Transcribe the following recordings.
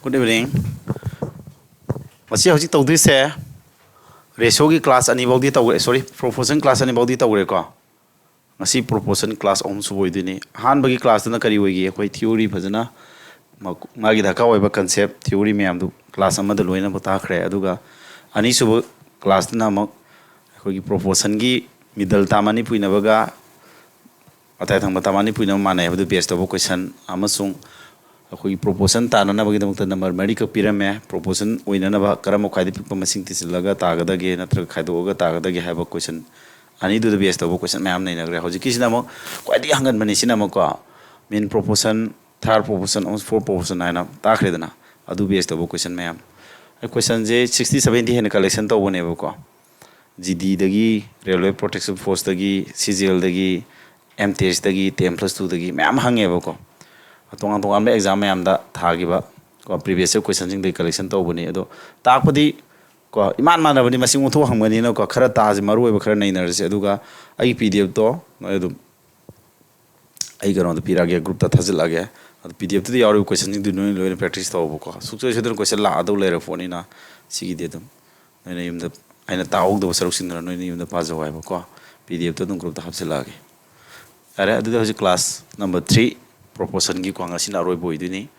Good evening. Masi hojik tawdi se ratio ki class ani bawdi tawre sorry proportion class ani bawdi tawre ko. Masi proportion class om suboi dini. Han bagi class na kari wegi koi theory phajana magi dhaka oiba concept theory myam du class amada loina bata khre aduga ani subu class na mak koi proportion gi middle tamani puina baga atai thang tamani puina mane hadu base to question amasung koi proportion ta na bagi damta number mari ka pirame proportion oina na ba karamo khaidi pipa masing tisilaga tagada ge natra khaido ga tagada ge have question ani do the base to question myam nei na gre hoji kisina mo kwadi hangan mani sina mo ko mean proportion third proportion on fourth proportion aina ta khre dana adu base to question myam question je 60 70 hen collection to bone ba ko GD dagi railway protection force dagi CGL dagi MTH dagi 10+2 dagi myam hange ba ko tongan tongan me exam myam da thagi ba ko previous question jing de collection to bone ado takpadi ko iman mana bani masing utho hangmani no ko khara ta ji maru ba khara nei nar se aduga ai PDF to no edu ai garon da pirage group ta thazil age PDF to yaru question jing du no lo practice to ba ko sukse se den question la adu le phone ina sigi de dum no yum da aina taug do saruk sin no yum da pa jo ba ko PDF to dum group ta hapsil age are adu da class number 3 proportion gi kwanga sin aroi boi duni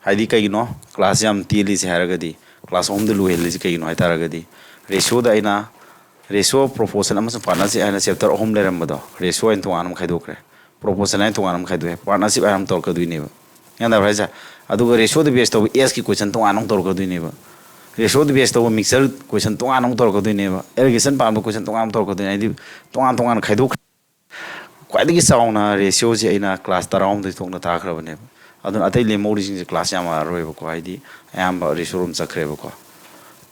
haidi kai no class yam tili se haragadi class home de lu heli kai no hataragadi ratio da ina ratio proportion amas partnership aina chapter home le ramado ratio en to anam khaido kre proportion en to anam khaido partnership aram tor ka duine ba yanda bhaisa adu ratio de base to s ki question to anam tor ka duine ba ratio de base to mixer question to anam tor ka duine ba irrigation pa question to anam tor ka duine di to an khaido kwadi sauna ratio je ina class tarawm de thongna ta khra bane adun atai le mori jing class yama roi ba ko haidi ayam ba ratio room chakre ba ko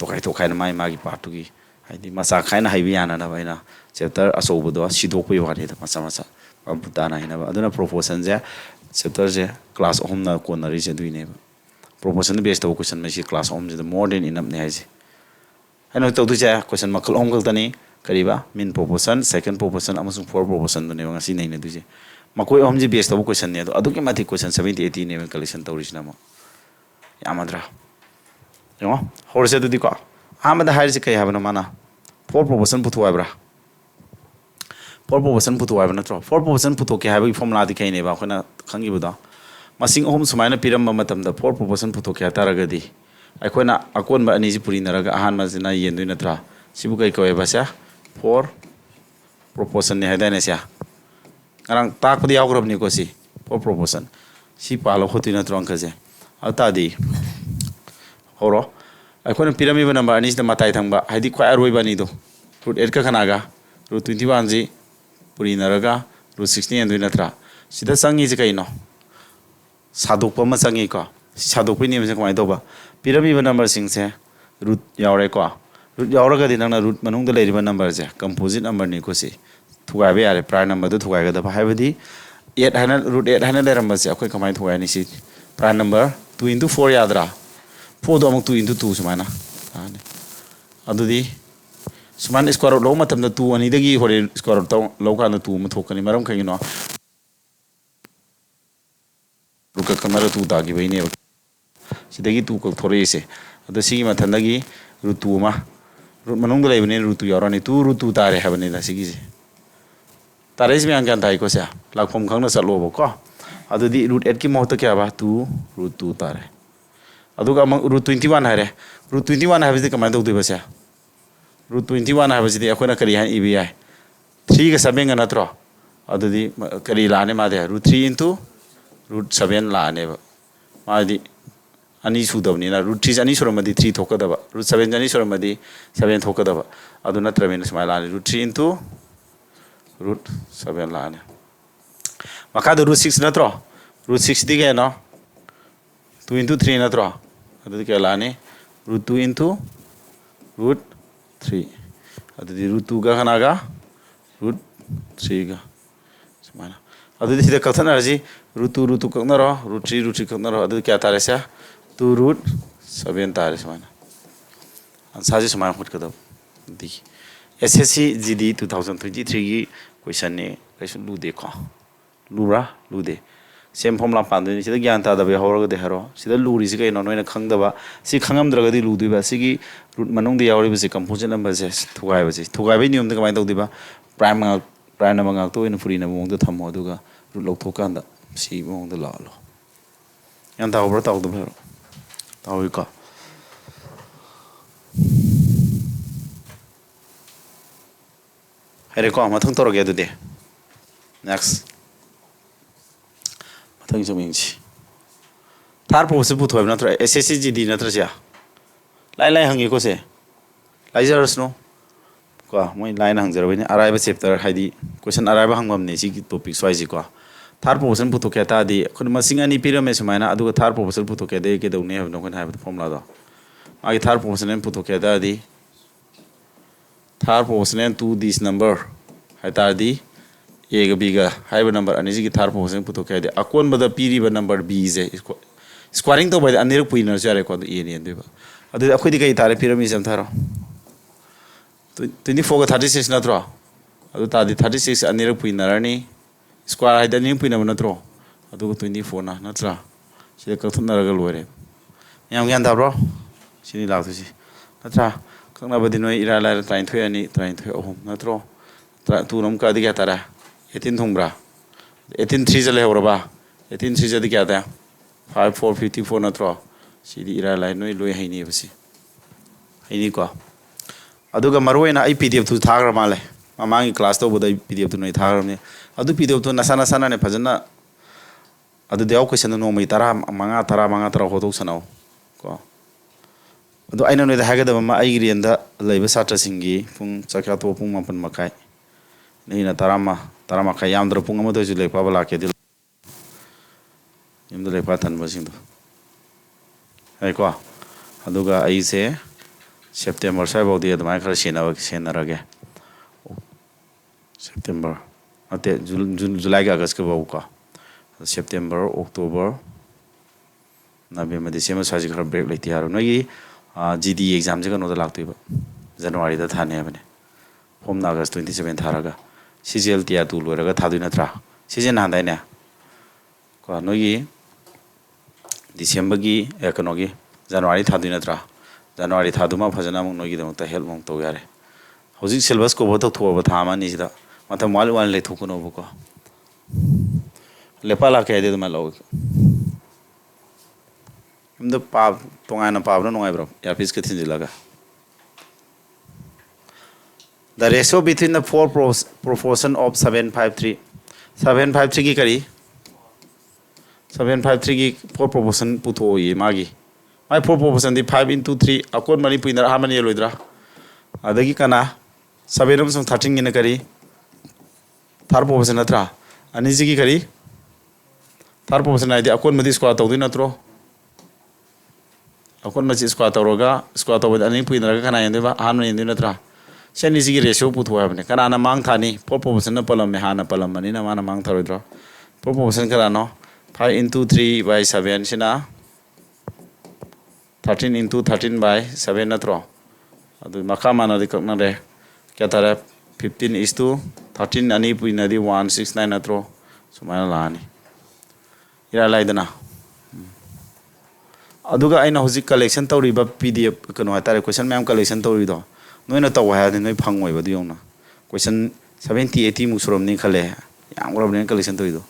to kai na mai magi part gi haidi masa khaina haibi yana na baina chapter aso bu do sidok pi wari da masa buta na hina ba aduna proportion je chapter je class home na ko na ri je duine ba proportion based to question me si class home je more than enough ne haji ano to du je question makal ongkal tani kariba mean proportion second proportion amasung fourth proportion ne ngasi nei ne duje makoi om ji base to question ne adu ke mati question 70 80 ne collection to original mo yamadra yo horse du di ko amada hair se kai habana mana fourth proportion putu abra fourth proportion putu abra natro fourth proportion putu ke habi formula di kai ne ba khona khangi buda masing om sumaina piram matam da fourth proportion putu ke taragadi aikoina akon ba ani ji puri naraga ahan ma jina yendu natra sibu kai ko ba sa 4 proportion ne hada ne sia arang tak padi yagrab ni ko si 4 proportion si palo khoti na trong kaje ata di horo akhon pyramid number anis da matai thangba haidi khwa aroi bani do root 8 ka khanaga root 21 ji puri naraga root 16 and natra sida sangi ji kai no sadok pa ma sangi ko sadok pi ni me kamai do ba pyramid number sing se root yaure ko root yauraga di nang na root manung da leiriba number je composite number ni ko si thugai be are prime number do thugai ga da haibadi 8 hana root 8 hana leiramba se akoi kamai thugai ni si prime number 2 into 4 yadra 4 do amuk 2 into 2 sumana ani adudi suman square root lo matam da 2 ani dagi hore square root lo ka na 2 ma thokani maram kai no ruka kamara 2 da gi baine sidagi 2 ko thore se adu sigi mathandagi root 2 ma root manung da leibne root 2 yorani 2 root 2 tare habane da sigi se tare is me angkan tai ko sa lakphom khangna salo bo ko adu di root 8 ki mohta kya ba 2 root 2 tare adu ga root 21 hare root 21 habi de kamai do ba sa root 21 habi de akhona kari han ibi ai 3 ga 7 ga natro adu di kari lane ma de root 3 into root 7 lane ba ma di ani sudabni na root 3 ani suramadi 3 thokadaba root 7 ani suramadi 7 thokadaba adu natra men smile ani root 3 into root 7 lane maka do root 6 natro root 6 dige no 2 into 3 natro adu ke lane root 2 into root 3 adu di root 2 ga khanaga root 3 ga smana adu di sida kathana ji root 2 kaknaro root 3 kaknaro adu kya tare sa 2 root 7 tare smana ansaji smana khut kadab di SSC GD 2023 की question ने कैसे लू देखो लूरा लू दे ꯁꯦꯝ formula ꯄꯥꯟꯗꯣꯏꯅꯤ ꯁꯤꯗ ꯒ꯭ꯌꯥꯟ ꯇꯥꯗꯕ ꯌꯥꯎꯍꯧꯔꯒꯗꯤ ꯍꯥꯏꯔꯣ ꯁꯤꯗ ꯂꯨꯔꯤꯁꯤ ꯀꯩꯅꯣ ꯅꯣꯏꯅ ꯈꯪꯗꯕ ꯁꯤ ꯈꯪꯉꯝꯗ꯭ꯔꯒꯗꯤ ꯂꯨꯗꯣꯏꯕ ꯁꯤꯒꯤ ꯔꯨꯠ ꯃꯅꯨꯡꯗ ꯌꯥꯎꯔꯤꯕꯁꯤ ꯀꯝꯄꯣꯖꯤꯠ ꯅꯝꯕꯔꯁꯦ ꯊꯨꯒꯥꯏꯕꯁꯤ ꯊꯨꯒꯥꯏꯕꯒꯤ ꯅꯤꯌꯣꯝꯗ ꯀꯃꯥꯏꯅ ꯇꯧꯗꯣꯏꯕ ꯄ꯭ꯔꯥꯏꯝ ꯅꯝꯕꯔ ꯉꯥꯛꯇ ꯑꯣꯏꯅ ꯐꯨꯔꯤ ꯅꯝꯕꯔ ꯃꯑꯣꯡꯗ ꯊꯝꯃꯣ ꯑꯗꯨꯒ ꯔꯨꯠ ꯂꯧꯊꯣꯛꯀꯥꯟꯗ ꯁꯤ ꯃꯑꯣꯡꯗ ꯂꯥꯛꯍꯜꯂꯣ ꯒ꯭ꯌꯥꯟ ꯇꯥꯍꯧꯕ꯭ꯔꯥ ꯇꯥꯍꯧꯗꯕ꯭ꯔꯥ ꯍꯥꯏꯔꯣ ꯇꯥꯍꯧꯏꯀꯣ ꯍꯥꯏꯔꯦꯀꯣ ꯃꯊꯪ ꯇꯧꯔꯒꯦ ꯑꯗꯨꯗꯤ ꯅꯦꯛꯁ ꯃꯊꯪ ꯁꯨꯝ ꯌꯦꯡꯁꯤ ꯊꯥꯔ ꯄ꯭ꯔꯣꯁꯦꯁ ꯄꯨꯊꯣꯛꯑꯕ ꯅꯠꯇ꯭ꯔꯣ ꯑꯦꯁ ꯑꯦꯁ ꯁꯤ ꯖꯤ ꯗꯤ ꯅꯠꯇ꯭ꯔꯁꯦ ꯂꯥꯏ ꯍꯪꯉꯦꯀꯣ ꯁꯦ ꯂꯥꯏꯖꯔꯁꯅꯨ ꯀꯣ ꯃꯣꯏ ꯂꯥꯏꯅ ꯍꯪꯖꯔꯕꯅꯤ ꯑꯔꯥꯏꯕ ꯆꯦꯞꯇꯔ ꯍꯥꯏꯗꯤ ꯀꯣꯏꯁꯟ ꯑꯔꯥꯏꯕ ꯍꯪꯐꯝꯅꯦ ꯁꯤꯒꯤ ꯇꯣꯄꯤꯛ ꯁ꯭ꯋꯥꯏꯁꯤꯀꯣ ꯊꯥꯔ ꯄ꯭ꯔꯣꯄꯣꯁꯜ ꯄꯨꯊꯣꯛꯀꯦ ꯍꯥꯏꯇꯥꯔꯗꯤ ꯑꯩꯈꯣꯏꯅ ꯃꯁꯤꯡ ꯑꯅꯤ ꯄꯤꯔꯝꯃꯦ ꯁꯨꯃꯥꯏꯅ ꯑꯗꯨꯒ ꯊꯥꯔ ꯄ꯭ꯔꯣꯄꯣꯁꯜ ꯄꯨꯊꯣꯛꯀꯦ ꯑꯗꯩ ꯀꯩꯗꯧꯅꯤ ꯍꯥꯏꯕꯗꯣ ꯑꯩꯈꯣꯏꯅ ꯍꯥꯏꯕꯗꯣ ꯐꯣꯔꯃꯨꯂꯥꯗꯣ ꯃꯥꯒꯤ ꯊꯥꯔ ꯄ꯭ꯔꯣꯄꯣꯁꯜ ꯑꯃ ꯄꯨꯊꯣꯛꯀꯦ ꯍꯥꯏꯇꯥꯔꯗꯤ ꯊꯥꯔ ꯄ꯭ꯔꯣꯄꯣꯁꯜ ꯇꯨ ꯗꯤꯁ ꯅꯝꯕꯔ ꯍꯥꯏꯇꯥꯔꯗꯤ ꯑꯦꯒ ꯕꯤꯒ ꯍꯥꯏꯔꯤꯕ ꯅꯝꯕꯔ ꯑꯅꯤꯁꯤꯒꯤ ꯊꯥꯔ ꯄ꯭ꯔꯣꯄꯣꯁꯜ ꯄꯨꯊꯣꯛꯀꯦ ꯍꯥꯏꯗꯤ ꯑꯀꯣꯟꯕꯗ ꯄꯤꯔꯤꯕ ꯅꯝꯕꯔ ꯕꯤꯁꯦ ꯁ꯭ꯀ꯭ꯋꯥꯔꯤꯡ ꯇꯧꯕ ꯍꯥꯏꯗꯤ ꯑꯅꯤꯔꯛ ꯄꯨꯏꯅꯔꯁꯨ ꯌꯥꯔꯦꯀꯣ ꯑꯗꯨ ꯑꯦꯅ ꯌꯦꯟꯗꯣꯏꯕ ꯑꯗꯨꯗꯤ ꯑꯩꯈꯣꯏꯗꯤ ꯀꯩ ꯇꯥꯔꯦ ꯄꯤꯔꯝꯃꯤꯁꯦ ꯑꯝꯇ ꯍꯥꯏꯔꯣ 24ꯒ 36 ꯅꯠꯇ꯭ꯔꯣ ꯑꯗꯨ ꯇꯥꯔꯗꯤ 36 ꯑꯅꯤꯔꯛ ꯄꯨꯏꯅꯔꯅꯤ ꯁ꯭ꯀ꯭ꯋꯥꯔ ꯍꯥꯏꯗꯤ ꯑꯅꯤꯔꯛ ꯄꯨꯏꯅꯕ ꯅꯠꯇ꯭ꯔꯣ ꯑꯗꯨꯒ 24ꯅ ꯅꯠꯇ꯭ꯔꯥ ꯁꯤꯗ ꯀꯛꯊꯠꯅꯔꯒ ꯂꯣꯏꯔꯦ ꯌꯥꯝ ꯒ꯭ꯌꯥꯟ ꯇꯥꯕ꯭ꯔꯣ ꯁꯤꯅꯤ ꯂꯥꯛꯇꯣꯏꯁꯤ ꯅꯠꯇ꯭ꯔꯥ ꯀꯛꯅꯕꯗꯤ ꯅꯣꯏ ꯏꯔꯥꯏ ꯂꯥꯏꯔ 23 ꯑꯅꯤ 23 ꯑꯍꯨꯝ ꯅꯠꯇ꯭ꯔꯣ 2ꯅ ꯑꯃꯨꯛ ꯀꯛꯑꯗꯤ ꯀꯌꯥ ꯇꯥꯔꯦ 18 ꯊꯨꯡꯕ꯭ꯔꯥ 18 3 ꯂꯩꯍꯧꯔꯕ 18 3 ꯀꯌꯥ ꯇꯥꯏ 5 4 54 ꯅꯠꯇ꯭ꯔꯣ ꯁꯤꯗꯤ ꯏꯔꯥꯏ ꯂꯥꯏ ꯅꯣꯏ ꯂꯣꯏ ꯍꯩꯅꯤꯕ ꯁꯤ ꯍꯩꯅꯤꯀꯣ ꯑꯗꯨꯒ ꯃꯔꯨꯑꯣꯏꯅ ꯑꯩ ꯄꯤ ꯗꯤ ꯑꯦꯐꯇꯨ ꯊꯥꯈ꯭ꯔ ꯃꯥꯜꯂꯦ ꯃꯃꯥꯡꯒꯤ ꯀ꯭ꯂꯥꯁ ꯇꯧꯕꯗ ꯑꯩ ꯄꯤ ꯗꯤ ꯑꯦꯐꯇꯨ ꯅꯣꯏ ꯊꯥꯈ꯭ꯔꯕꯅꯤ ꯑꯗꯨ ꯄꯤ ꯗꯤ ꯑꯦꯐꯇꯨ ꯅꯁꯥꯅꯅꯦ ꯐꯖꯅ ꯑꯗꯨꯗ ꯌꯥꯎ ꯀꯣꯏꯁꯟꯗ ꯅꯣꯡꯃꯩ 15 ꯍꯣꯠꯇꯣꯛꯁꯟꯅꯧ ꯀꯣ ꯑꯗꯣ ꯑꯩꯅ ꯅꯣꯏꯗ ꯍꯥꯏꯒꯗꯕ ꯑꯃ ꯑꯩꯒꯤ ꯔꯦꯟꯗ ꯂꯩꯕ ꯁꯥꯇ꯭ꯔꯁꯤꯡꯒꯤ ꯄꯨꯡ ꯆꯥꯛꯆꯥ ꯇꯣꯛꯑ ꯄꯨꯡ 9:30 ꯅꯩꯅ 10 ꯌꯥꯝꯗ꯭ꯔ ꯄꯨꯡ 1 ꯑꯣꯏꯁꯨ ꯂꯥꯏꯔꯤꯛ ꯄꯥꯕ ꯂꯥꯛꯀꯦꯗꯤ ꯌꯨꯝꯗ ꯂꯥꯏꯔꯤꯛ ꯄꯥ ꯊꯟꯕꯁꯤꯡꯗꯣ ꯍꯥꯏꯀꯣ ꯑꯗꯨꯒ ꯑꯩꯁꯦ ꯁꯦꯞꯇꯦꯝꯕꯔ ꯁ꯭ꯋꯥꯏꯐꯥꯎꯗꯤ ꯑꯗꯨꯃꯥꯏꯅ ꯈꯔ ꯁꯦꯟꯅꯔꯒꯦ ꯁꯦꯞꯇꯦꯝꯕꯔ ꯅꯠꯇꯦ ꯖꯨꯂꯥꯏꯒ ꯑꯥꯒꯁꯀ ꯐꯥꯎꯀꯣ ꯁꯦꯞꯇꯦꯝꯕꯔ ꯑꯣꯛꯇꯣꯕꯔ ꯅꯕꯦꯝꯕꯔ ꯗꯤꯁꯦꯝꯕꯔ ꯁ꯭ꯋꯥꯏꯁꯤ ꯈꯔ ꯕ꯭ꯔꯦꯛ ꯂꯩꯇꯦ ꯌꯥꯔꯣꯏ ꯅꯣꯏꯒꯤ ꯖꯤ ꯗꯤ ꯑꯦꯛꯖꯥꯝꯁꯦ ꯀꯩꯅꯣꯗ ꯂꯥꯛꯇꯣꯏꯕ ꯖꯅꯋꯥꯔꯤꯗ ꯊꯥꯅꯤ ꯍꯥꯏꯕꯅꯦ ꯐꯣꯝꯅ ꯑꯥꯒꯁ 27 ꯊꯥꯔꯒ ꯁꯤꯖꯦꯜ ꯇꯤꯌꯥ 2 ꯂꯣꯏꯔꯒ ꯊꯥꯗꯣꯏ ꯅꯠꯇ꯭ꯔꯥ ꯁꯤꯖꯦꯜ ꯅꯍꯥꯟꯗꯥꯏꯅꯦ ꯀꯣ ꯅꯣꯏꯒꯤ ꯗꯤꯁꯦꯝꯕꯔꯒꯤ ꯀꯩꯅꯣꯒꯤ ꯖꯅꯋꯥꯔꯤ ꯊꯥꯗꯣꯏ ꯅꯠꯇ꯭ꯔꯥ ꯖꯅꯋꯥꯔꯤ ꯊꯥꯗꯨꯃ ꯐꯖꯅ ꯑꯃꯨꯛ ꯅꯣꯏꯒꯤꯗꯃꯛꯇ ꯍꯦꯜꯞ ꯑꯃꯨꯛ ꯇꯧ ꯌꯥꯔꯦ ꯍꯧꯖꯤꯛ ꯁꯤꯂꯦꯕꯁ ꯀꯣꯚꯔ ꯇꯧꯊꯣꯛꯑꯕ ꯊꯥ ꯑꯃ ꯑꯅꯤꯁꯤꯗ ꯃꯇꯝ ꯋꯥꯠꯂꯤ ꯂꯩꯊꯣꯛꯀꯅꯣꯕꯀꯣ ꯂꯦꯄꯥ ꯂꯥꯛꯀꯦ ꯍꯥꯏꯗꯤ ꯑꯗꯨꯃꯥꯏꯅ ꯂꯧꯏ ꯌꯨꯝꯗ ꯇꯣꯉꯥꯟꯅ ꯄꯥꯕꯅ ꯅꯨꯡꯉꯥꯏꯕ꯭ꯔꯣ ꯏꯌꯥꯔꯄꯤꯁꯀ ꯊꯤꯟꯖꯤꯜꯂꯒ The ratio between the four proportion of 753 753ꯒꯤ ꯀꯔꯤ 753ꯒꯤ 4 proportion ꯄꯨꯊꯣꯛꯏ ꯃꯥꯒꯤ 4 proportionꯗꯤ 5 × 3 ꯑꯀꯣꯟ ꯃꯔꯤ ꯄꯨꯏꯅꯔ ꯑꯍꯥꯟꯕ ꯌꯦꯜꯂꯣꯏꯗ꯭ꯔꯥ ꯑꯗꯒꯤ ꯀꯅꯥ 7 ꯑꯃꯁꯨꯡ 13ꯒꯤꯅ ꯀꯔꯤ ꯊꯥꯔ proportion ꯅꯠꯇ꯭ꯔꯥ ꯑꯅꯤꯁꯤꯒꯤ ꯀꯔꯤ ꯊꯥꯔ proportion ꯍꯥꯏꯗꯤ ꯑꯀꯣꯟꯕꯗꯤ ꯁ꯭ꯀ꯭ꯋꯥꯔ ꯇꯧꯗꯣꯏ ꯅꯠꯇ꯭ꯔꯣ ꯑꯀꯣꯟꯕꯁꯤ ꯁ꯭ꯀ꯭ꯋꯥꯔ ꯇꯧꯔꯒ ꯁ꯭ꯀ꯭ꯋꯥꯔ ꯇꯧꯕꯗ ꯑꯅꯤ ꯄꯨꯏꯅꯔꯒ ꯀꯅꯥ ꯌꯦꯟꯗꯣꯏꯕ ꯑꯍꯥꯟꯕ ꯌꯦꯟꯗꯣꯏ ꯅꯠꯇ꯭ꯔꯥ ꯁꯤꯒꯤ ꯔꯦꯁꯤꯌꯣ ꯄꯨꯊꯣꯛ ꯍꯥꯏꯕꯅꯦ ꯀꯅꯥꯅ ꯃꯥꯡ ꯊꯥꯅꯤ 4 proportionꯅ ꯄꯜꯂꯝꯃꯦ ꯍꯥꯟꯅ ꯄꯜꯂꯝꯕꯅꯤꯅ ꯃꯥꯅ ꯃꯥꯡ ꯊꯥꯔꯣꯏꯗ꯭ꯔꯣ 4 proportion ꯀꯅꯥꯅꯣ 5 × 3/7 ꯁꯤꯅ 13 × 13/7 ꯅꯠꯇ꯭ꯔꯣ ꯑꯗꯨ ꯃꯈꯥ ꯃꯥꯟꯅꯗꯤ ꯀꯛꯅꯔꯦ ꯀꯌꯥ ꯇꯥꯔꯦ 15:13 ꯑꯅꯤ ꯄꯨꯏꯅꯗꯤ 169 ꯅꯠꯇ꯭ꯔꯣ ꯁꯨꯃꯥꯏꯅ ꯂꯥꯛꯑꯅꯤ ꯏꯔꯥꯏ ꯂꯥꯏꯗꯅ ꯑꯗꯨꯒ ꯑꯩꯅ ꯍꯧꯖꯤꯛ ꯀꯂꯦꯛꯁꯟ ꯇꯧꯔꯤꯕ PDF ꯀꯩꯅꯣ ꯍꯥꯏꯇꯥꯔꯦ ꯀꯣꯏꯁꯟ ꯃꯌꯥꯝ ꯀꯂꯦꯛꯁꯟ ꯇꯧꯔꯤꯗꯣ ꯅꯣꯏꯅ ꯇꯧ ꯍꯥꯏꯔꯗꯤ ꯅꯣꯏ ꯐꯪꯉꯣꯏꯕ ꯑꯗꯨ ꯌꯧꯅ ꯀꯣꯏꯁꯟ 70-80 ꯃꯨꯛ ꯁꯨꯔꯝꯅꯤ ꯈꯜꯂꯦ ꯌꯥꯝꯈ꯭ꯔꯕꯅꯤꯅ ꯀꯂꯦꯛꯁꯟ ꯇꯧꯔꯤꯗꯣ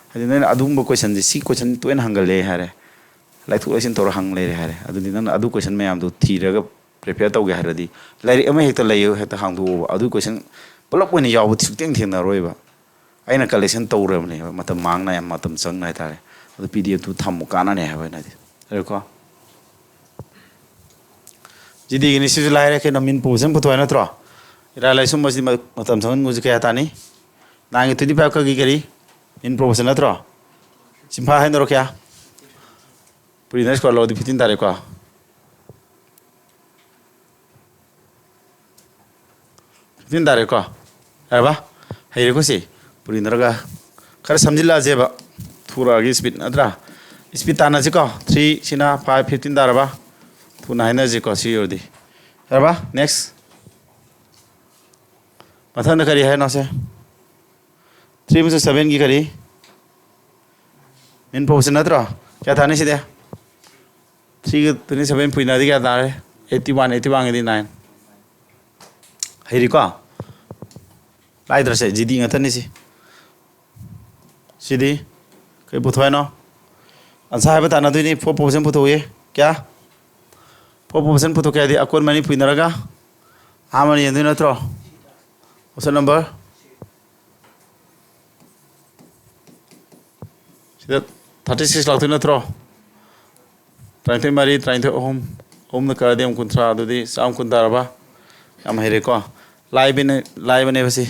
ꯍꯥꯏꯗꯤ ꯅꯣꯏꯅ ꯑꯗꯨꯒꯨꯝꯕ ꯀꯣꯏꯁꯟꯁꯦ ꯁꯤ ꯀꯣꯏꯁꯟ ꯇꯣꯏꯅ ꯍꯪꯒꯜꯂꯦ ꯍꯥꯏꯔꯦ ꯂꯥꯏꯊꯣꯛ ꯂꯥꯏꯁꯤꯟ ꯇꯧꯔ ꯍꯪ ꯂꯩꯔꯦ ꯍꯥꯏꯔꯦ ꯑꯗꯨꯗꯤ ꯅꯪꯅ ꯑꯗꯨ ꯀꯣꯏꯁꯟ ꯃꯌꯥꯝꯗꯨ ꯊꯤꯔꯒ ꯄ꯭ꯔꯤꯄꯦꯌꯔ ꯇꯧꯒꯦ ꯍꯥꯏꯔꯗꯤ ꯂꯥꯏꯔꯤꯛ ꯑꯃ ꯍꯦꯛꯇ ꯂꯩꯌꯨ ꯍꯦꯛꯇ ꯍꯥꯡꯗꯣꯛꯑꯣꯕ ꯑꯗꯨ ꯀꯣꯏꯁꯟ ꯄꯨꯂꯞ ꯑꯣꯏꯅ ꯌꯥꯎꯕ ꯁꯨꯛꯊꯦꯡ ꯊꯦꯡꯅꯔꯣꯏꯕ ꯑꯩꯅ ꯀꯂꯦꯛꯁꯟ ꯇꯧꯔꯕꯅꯦꯕ ꯃꯇꯝ ꯃꯥꯡꯅ ꯌꯥꯝ ꯃꯇꯝ ꯆꯪꯅ ꯍꯥꯏꯇꯥꯔꯦ ꯑꯗꯨ PDF ꯇꯨ ꯊꯝꯃꯨ ꯀꯥꯟꯅꯅꯤ ꯍꯥꯏꯕ ꯑꯩꯅꯗꯤ ꯑꯗꯨꯀꯣ ꯖꯤꯗꯤꯒꯤꯅꯤ ꯁꯤꯁꯨ ꯂꯥꯏꯔꯦ ꯀꯩꯅꯣ ꯃꯤꯟ ꯄꯣꯖꯤꯁꯟ ꯄꯨꯊꯣꯛꯑꯦ ꯅꯠꯇ꯭ꯔꯣ ꯏꯔꯥꯏ ꯂꯥꯏ ꯁꯨꯝꯕꯁꯤ ꯃꯇꯝ ꯆꯪꯍꯟꯕꯁꯤ ꯀꯌా ꯇꯥꯅꯤ 9 × 25 ꯀꯒꯤ ꯀꯔꯤ ꯃꯤꯟ ꯄ꯭ꯔꯣꯄꯣꯁꯟ ꯅꯠꯇ꯭ꯔꯣ ꯆꯤꯡꯐꯥ ꯍꯥꯏꯅꯔꯣ ꯀꯌꯥ ꯄꯨꯔꯤꯅ ꯁ꯭ꯀ꯭ꯋꯥꯔ ꯂꯧꯔꯗꯤ 15 ꯇꯥꯔꯦꯀꯣ 15 ꯇꯥꯔꯦꯀꯣ ꯌꯥꯔꯕ ꯍꯩꯔꯦꯀꯣ ꯁꯤ ꯄꯨꯔꯤꯅꯔꯒ ꯈꯔ ꯁꯝꯖꯤꯜꯂꯛꯑꯁꯦꯕ ꯊꯨꯔꯛꯑꯒꯦ ꯁ꯭ꯄꯤꯠ ꯅꯠꯇ꯭ꯔꯥ ꯁ꯭ꯄꯤꯠ ꯇꯥꯟꯅꯁꯤꯀꯣ 3 ꯁꯤꯅ 5 15 ꯇꯥꯔꯕ ꯊꯨꯅ ꯍꯥꯏꯅꯁꯤꯀꯣ ꯁꯤ ꯑꯣꯏꯔꯗꯤ ꯌꯥꯔꯕ ꯅꯦꯛꯁ ꯃꯊꯪꯗ ꯀꯔꯤ ꯍꯥꯏꯅꯣꯁꯦ 3 ꯑꯃꯁꯨꯡ 7ꯒꯤ ꯀꯔꯤ मेन प्रोपोर्शन नत्रो क्या थाने सिदे 3 27 पुइना दी क्या तारे 81 81 दी 9 हेरी को लाइद्र से GD ngatan ni si di kai puthoi no ansa hai bata na dui ni 4% puthoye kya 4% putho kya di akon mani puinaraga amani yendu natro question number sida 36 lakh natro 30 mari 30 hom na ka dem kuntra dudi sam kuntaraba am here ko live ne basi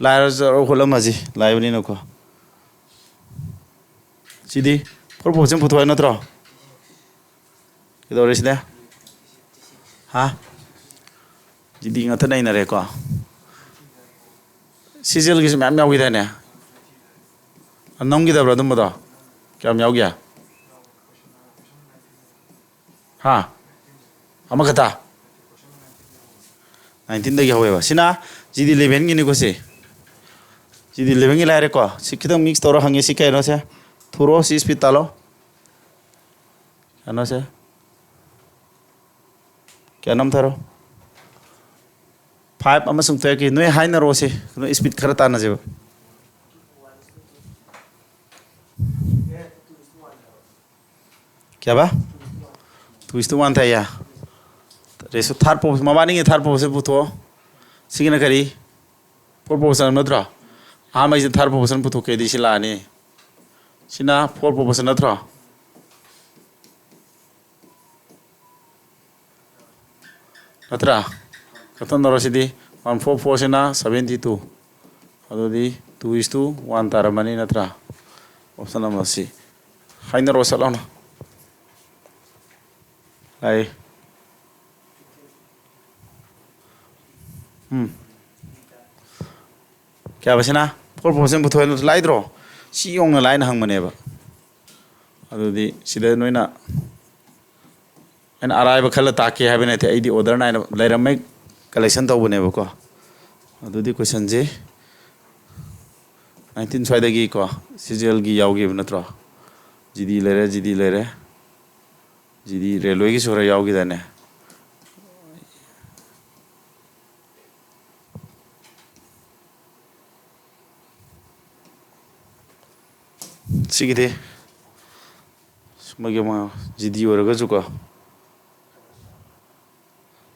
live holam haji live ni no ko sidi proportion puthoi natro kido resida ha jidi ngata nai na re ko sijil gi mam yaw gi da ne anong gi da bra dum da kyam yaw gya ha ama kata 19 dagi hawe ba sina jidi 11 gi ni ko se jidi 11 gi la re ko sikidam mix tora hangi sikai no se thuro si speed talo ano se kya nam tharo 5 amasung 3 ki noi haina ro se no speed khara ta na je kya ba 2:1 tha ya reso third pose mabani nge third pose putho sigina kari proportion nadra amai je third proportion putho ke di sila ni sina 4 proportion nadra natra katan daro sidi 144 sina 72 adodi 2:1 taramani natra option number C haina ro salona ai क्या बसना 4% पुथोय न लाइद्रो सी Yong न line हंग मनेबा अदुदी सिदा नोइना N आराय बखल ताके हाबे नथे ID order nine लेरमै collection तौबनेबा को अदुदी question जे 19 स्वाइदगी को CGL गी यावगे नत्रो जीडी लेरे जीडी रेलवे की सोरा यावगे दाने सिगिदे सुमगे मा जीडी ओरगा जुको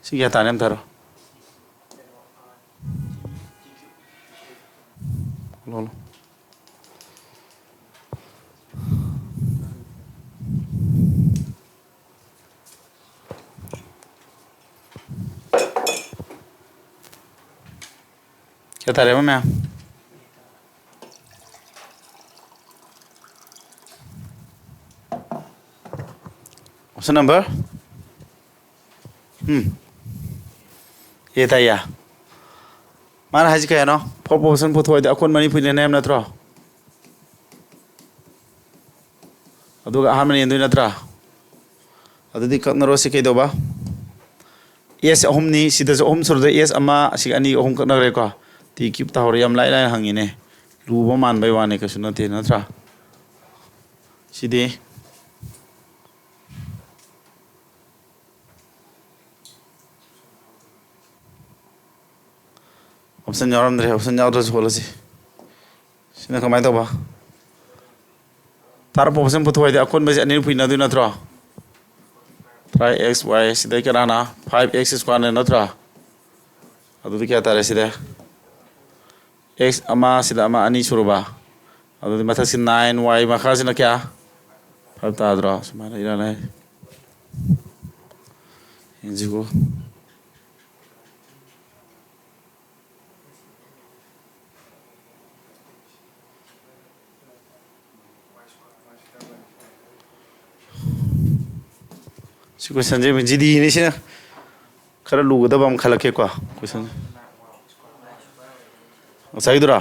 सिगिया तानेम थारो लोलो क्या तारे में option number ये था या माना हाजी क्या ना 4% पुथोय द अकोन मनी पुने नेम नत्रो अदुगा हामनी इंदु नत्रा अदुदी कनरो से के दोबा yes ahumni sida jo ahum sorda yes ama si ani ahum kana re ko ti kip ta hor yam lai lai hangine luba man bai wane ka suna te na tra sidi option yaram dre option yaw dre hola si sina kamai to ba tar option puthoi de akon ba ani puina du na tra try x y sida kana 5x square ne natra adu kya tare sida x ama sida ama ani suruba adu matha si 9y makha sina kya 5 ta dra samana ira nai injigo si question je jidi ni sina khara lu da bam khala ke ko question sai dura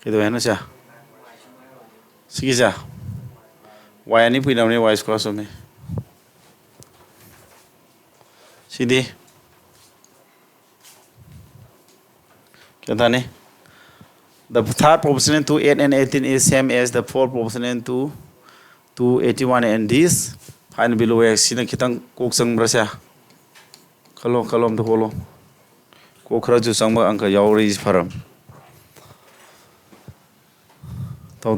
ke do na cha sigi cha y ani pui na ne y square so ne sidi kya ta ne The third proportional to 8 and 18 is same as the fourth proportional to 81 and this. Find below x. Sina kitang kok sang brasya. Kalom to holo. Kok raju sang ba angka yauri is param. Tau.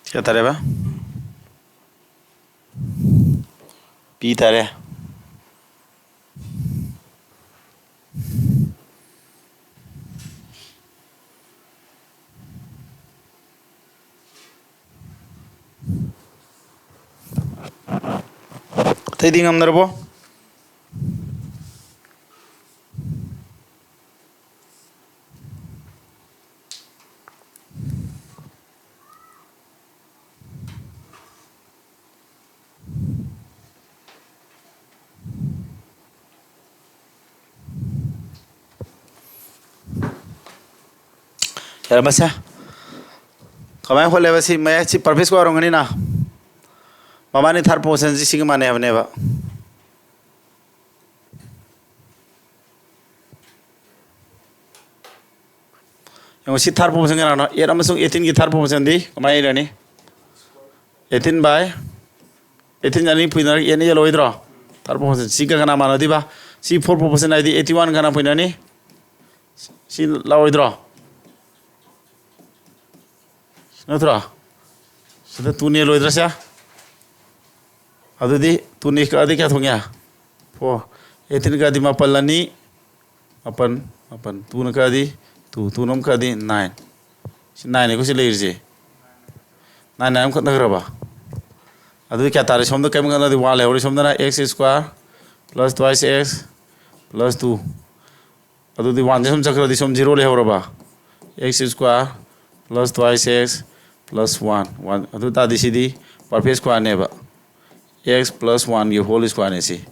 क्या तारे बा? P तारे. Tadi ngam narbo? Kaya basa? Kamay ko lewa si Maya si purpose ko arong kanina. Mamani third position si sige mane havne ba? Yung si third position kana no, yer amasung 18 ki third position di kamay irani. 18 by 18 jani puinar yeni yelo idro. Third position si kana mana di ba? Si fourth position ai di 81 kana puinani. Si law idro. Natra. Sudah tuni lo idras ya. Adu di tuni ka adi kya thongya. Po. Etin ka di mapalani. Mapan. Tuna ka di. Tunam ka di 9. 9 ko sila irje. 9 am khatna graba. Adu kya tare somda kam ngana di wale ori somda na x square plus twice x plus 2. Adu di 1 som chakra di som 0 le horaba. X square plus twice x plus 1 adu ta di sidi perfect square neba x plus 1 ki whole square ne si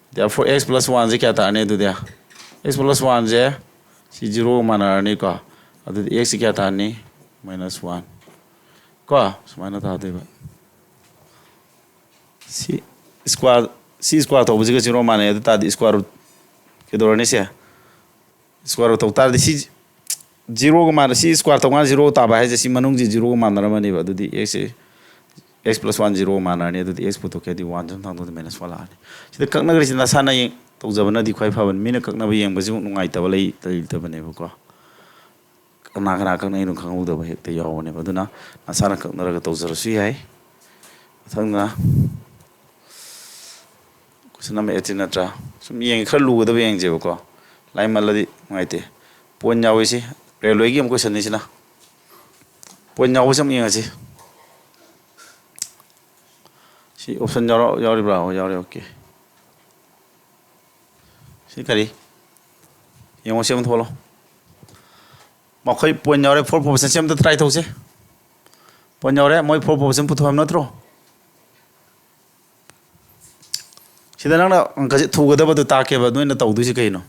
therefore x plus 1 je kya ta ne du dia x plus 1 je si 0 mana ne ko adu x kya ta ne minus 1 ko samana ta de ba si square to buji 0 mana adu ta di square root ke do ne se square root to ta di si 0 को मान सी square तो 0 ताबा है जैसे मनुंग जी 0 को मान रहा money बा दुदी x plus 1 0 मान रहा है दुदी x पुतो क्या दी 1 जन थांग दुदी minus वाला है सिद्ध कक्ना करी सिद्ध साना ये तो जब ना दिखाई फावन मीना कक्ना भी यंग बजी नुंगाई तबले तबने बुको कक्ना इनु खांग उदा बहे ते याव ने बदुना साना कक्ना रगा तो जरा सुई है थांगा कुछ ना में एटिना ट्रा सुम यंग खर लुग दबे यंग जे बुको लाई मल्लदी माइते पोन याव इसी रेलवे की हमको सन्नी चला पोन याव सम यंग अच्छी सी ऑप्शन यावरी ब्राओ यावरी ओके सी करी यंग सेम थोलो मखोई पोन यावरे 4% सेम तो ट्राई थोसे पोन यावरे मोई 4% पुथो हम नत्रो सिदा नंगना अंकजे थुगदब दु ताके बदु न तौदु सी कहिनो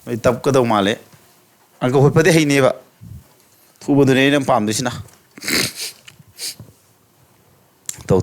मै तब कदौ माले अंक होपदे हैनेबा थुबदुने न पामदुसिना तो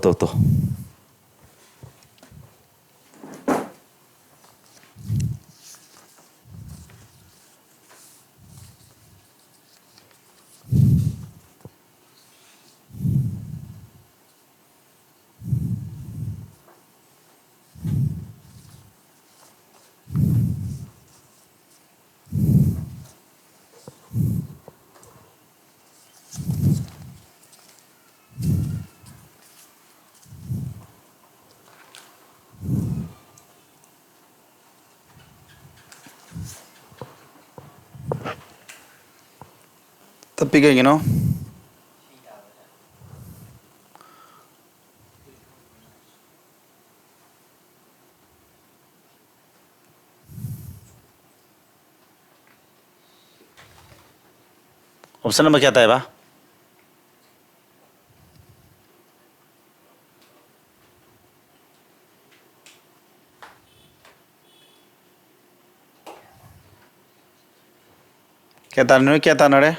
तब पी गई नो ऑप्शन नंबर क्या था बा क्या तानरे क्या तानरे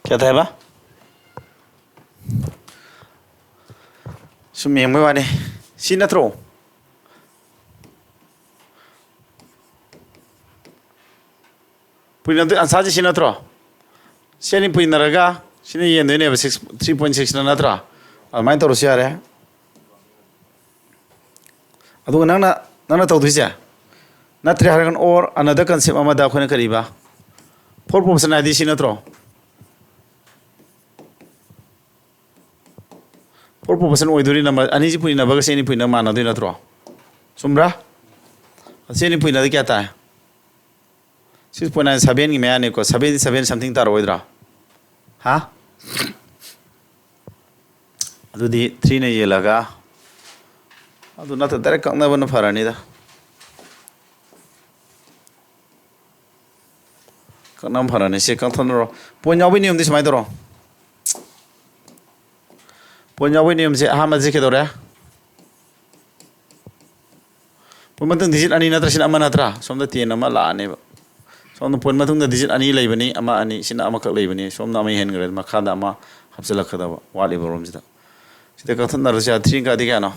क्या था बा सुम यंग वाने सी नत्रो पुइन आंसर सी नत्रो सेनी पुइनरगा सिने येंदोनेबा 3.6 ना नत्रा अदुमाइन तौरसु यारे अदु नंना तौदुइसे नत्रे हारगन और अनदर कंसेप्ट अमदा अखोइना करीबा 4% आदि सी नत्रो 4% ओइदुरी नंबर अनिजी पुइना बगा सेनी पुइना मानदुइ नत्रो सुमब्रा सेनी पुइना द क्या ताय 6.97 की मैंने को 77 समथिंग तार ओइद्रा हा अदुदी 3 ने ये लगा अदु नत डायरेक्ट कक्ना बन फरानी दा कक्ना फरानी से कक्थनरो पोन्यावि नियम दिस माइ दरो पोन्यावि नियम से हा मजे के दरे पोमतन डिजिट अनि नत्र सिन अमा नत्रा सोमदा 10 अमा लाने सोमदा पोन मतुंग डिजिट अनि लेबनी अमा अनि सिन अमा कक लेबनी सोमदा अमा हेन गरे मखादा अमा हबजलखदा वाली बरोम जिदा सिदा कथन नरसिया 3 का दिगानो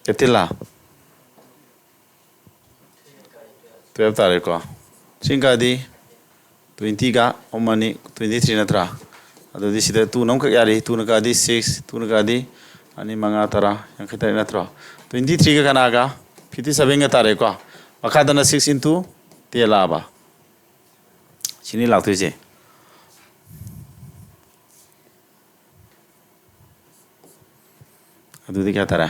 केतिला 12 तारे को 3 का दी 20 का ओमनी 23 नत्रा अदुदी सिदा 2 नम कक यारी 2 का दी 6 2 का दी अनि मंगा तरा यंखतरे नत्रा 23 का कनागा 57 का तारे को मखादना 6 into 10 लाबा सिनी लाक्तोइसे अदुदी क्या तारा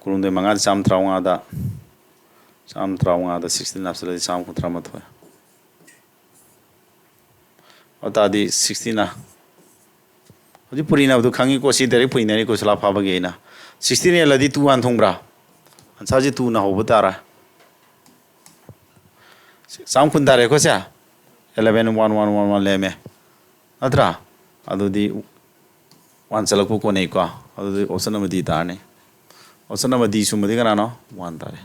कुरुंदे मंगा चाम त्राउंगा दा 16 आपसे चाम कुत्रा मत हो अतादी 16 ना हजि पुरीना बदु खांगी को सी डायरेक्ट पुइनानी को सला फाबगे ना 16 ने लदी 2 1 थोंब्रा अंसाजी 2 ना होब तारा चाम कुन तारे को सा 11 1 1 1 1 लेमे अत्रा अदुदी 1 चलकु को नै को अदुदी ऑप्शन नंबर दी तारने ऑप्शन नंबर दी सुमदी कनानो 1 तारे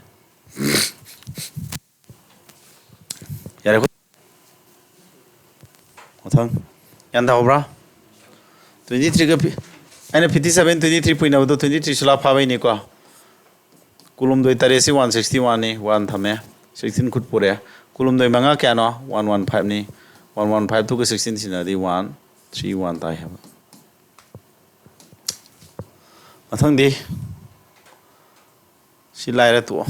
यारे को मथंग यानदा होब्रा 23 का अने 57 23 पुइना बदो 23 सुला फाबै ने को कुलुम दोइ तारे से 161 ने 1 थमे 16 खुद पुरे कुलुम दोइ मंगा क्यानो 115 ने 115 to 16 सिना दी 131 ताइ हबा मथंग दे सी लाइरा तो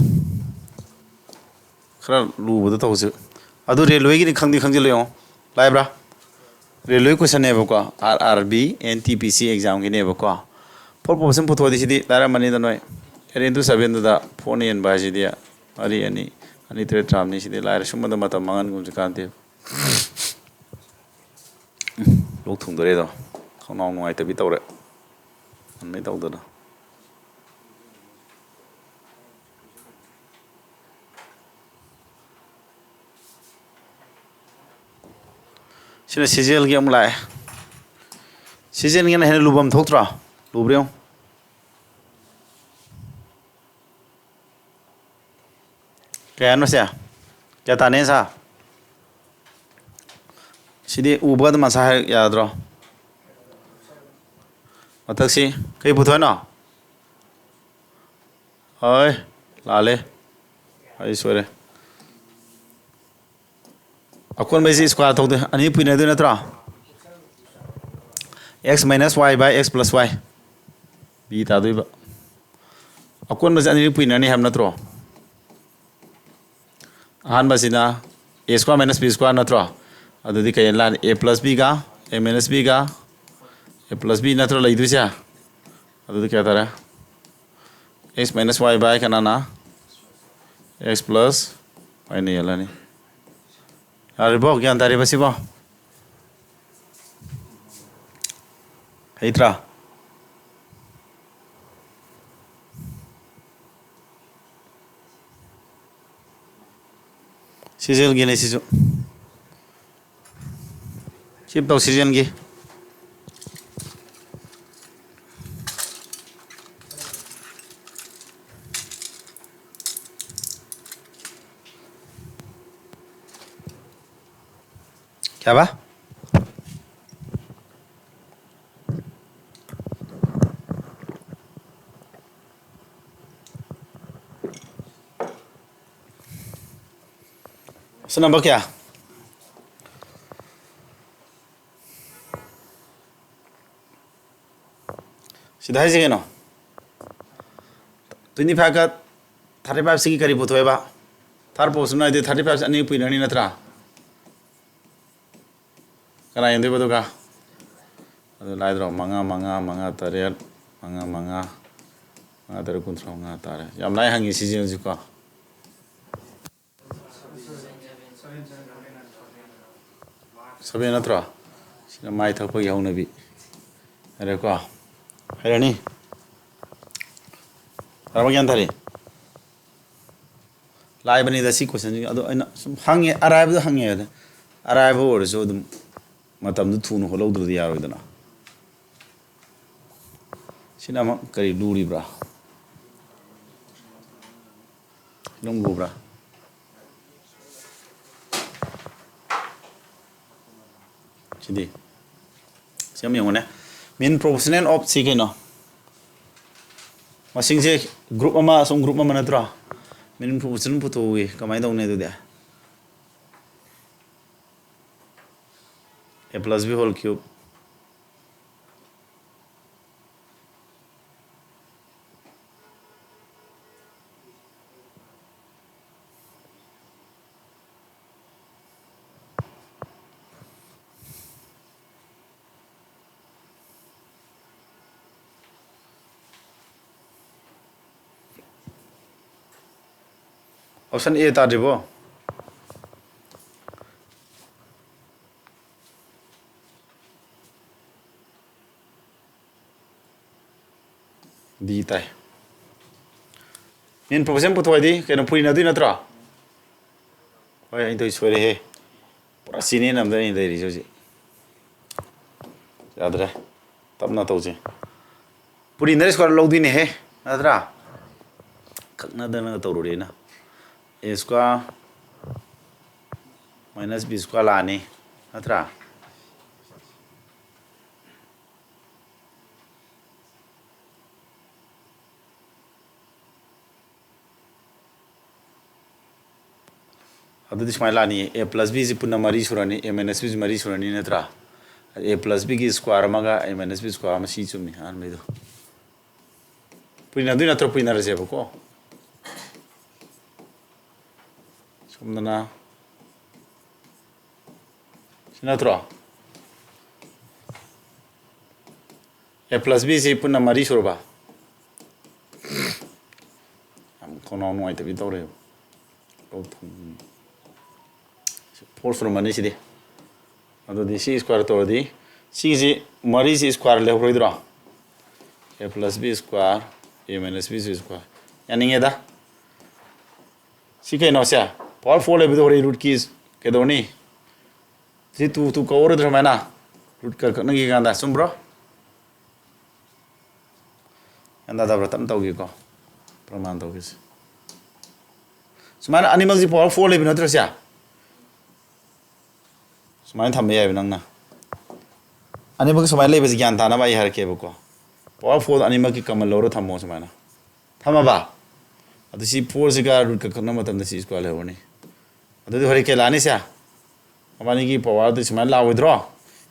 खरा लुबदो तौसु अदु रेलवे की खंगदि खंगजिलो लाइब्रा रेलवे क्वेश्चन है बको आरआरबी एनटीपीसी एग्जाम की ने बको 4% पुथोदि सिदि लारा मनी द नय एरेन टू 7 दा फोन एन बाजिदि अरि अनि त्रे ट्रामनि सिदि लारा सुमद मत मंगन गुम कान्ते लोक थुंदरे दो खनाव नुआइ तबि तौरे अननै तौदना सिना सीजल की अमलाय सीजन के हेन लुबम थोक्त्रा लुब्रेउ क्या से क्या ताने सा सिदी उबद मसा याद्रो मथक्सी कई पुथोनो ओय लाले आई सोरे अकोन बेसी स्क्वायर थोदे अनि पुइना दे नत्रा x minus y by x plus y b ता दोइबा अकोन बस अनि पुइना नि हम नत्रो ꯑꯍꯥꯟꯕꯁꯤꯅ a square minus b square ꯅꯠꯇ꯭ꯔꯣ ꯑꯗꯨꯗꯤ ꯀꯩ ꯂꯥꯛꯑꯅꯤ a plus b ꯒ a minus b ꯒ a plus b ꯅꯠꯇ꯭ꯔꯣ ꯂꯩꯗꯣꯏꯁꯦ ꯑꯗꯨꯗꯤ ꯀꯌꯥ ꯇꯥꯔꯦ x minus y by ꯀꯅꯥꯅ x plus y ꯅ ꯌꯦꯜꯂꯅꯤ ꯌꯥꯔꯤꯕꯣ ꯒ꯭ꯌꯥꯟ ꯇꯥꯔꯤꯕ ꯁꯤꯕꯣ ꯍꯩꯇ꯭ꯔꯥ ꯁꯤꯖꯦꯜꯒꯤꯅꯦ ꯁꯤꯁꯨ ꯁꯤꯞ ꯇꯧ ꯁꯤꯖꯦꯜꯒꯤ क्या बा नंबर क्या सीधा है कनो 25 का 35 से करीब पुथोएबा थर्ड पोर्शन है 35 अनी पुइननी नत्रा कना यंदे बदुगा अदु लाइद्रो मंगा मंगा मंगा तरेट मंगा मंगा मंगा तरे कुंथ्रा मंगा तारे याम लाइ हंगी सीजन जुको सबे नत्रा सिना माइ थक पगि हौनबि अरे को हैरानी Apa yang tadi? Lai bani dah si question ni, ado aina hangi arrive tu hangi ada, arrive or so tu matam tu thunu holau tu dia orang itu na. Sini ama kari luri bra, longgo bra. Jadi, siapa yang mana? Main professional of si kena. Masing je group ama song group ama natra min professional puto we kamai dong ne do dia a plus b whole cube option A ta dibo D tai min proposition puto di kena puri na di na tra oi ai doi sore he pura sini nam da ni dai ri joji yadra tab na to ji puri na square lo di ne he na tra khak na da na to ro re na a square minus b square लाने अथरा अदुदी smile लानी a plus b जी पुन्ना मरी सुरानी a minus b जी मरी सुरानी नथरा a plus b की square मगा a minus b square में सी चुमी आन में दो पुन्ना दुई नथरा पुन्ना रजे बको Somdana Sinatra A plus B si punna mari surba am kono no ai tabi tore o por sur mani si de ado di c square to di c si mari si square le hoidra A plus B square a minus b square yani ngeda si ke no sia Power 4 level the root keys ke doni si tu cover the mana root ka nagi ganda sumbro anda da bratam taugi ko praman taugi sumana animal si power 4 level notra sia sumana thamme ya binang na animal sumana level si gyan thana bai har ke ko power 4 animal ki kamal loro thammo sumana thama ba adu si 4 si ga root ka na matam da si square le honi अदुदी हरे के लाने से हमारी की power तो इसमें लाओ इधरो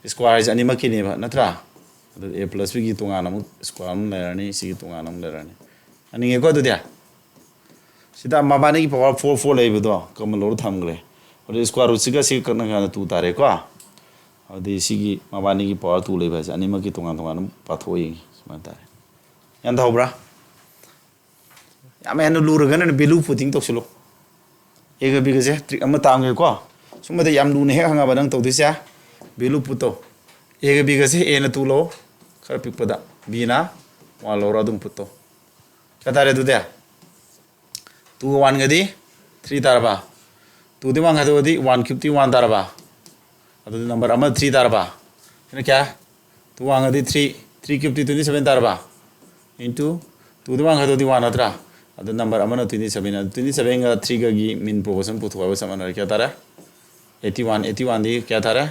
square जानी मक्की नहीं नत्रा अदु a plus b की तुंगा नमु स्क्वायर नम लेरनी सी की तुंगा नम लेरनी अनि ये को तो दिया sida mabani ki power 4 4 lei bedo common law thamgre ore square root siga sig kana kana 2 tare ko adi sigi mabani ki power 2 lei ba anima ki tongan tongan pathoi smanta yan da obra yame hanu lura gana belu puting tok silo ega biga je trick ama tamge ko sumade yam lu ne he hanga badang tok disia belu puto ega biga je e na tu lo khar pik pada bina wa lo ra dum puto katare du dia 2 1 gadi 3 taraba 2 di 1 gadi 151 taraba adu number ama 3 taraba ina kya 2 1 gadi 3 350 27 taraba into 2 di 1 gadi 1 atra adu number ama 27 27 ga 3 ga gi min proportion putwa ba samana kya tara 81 di kya tara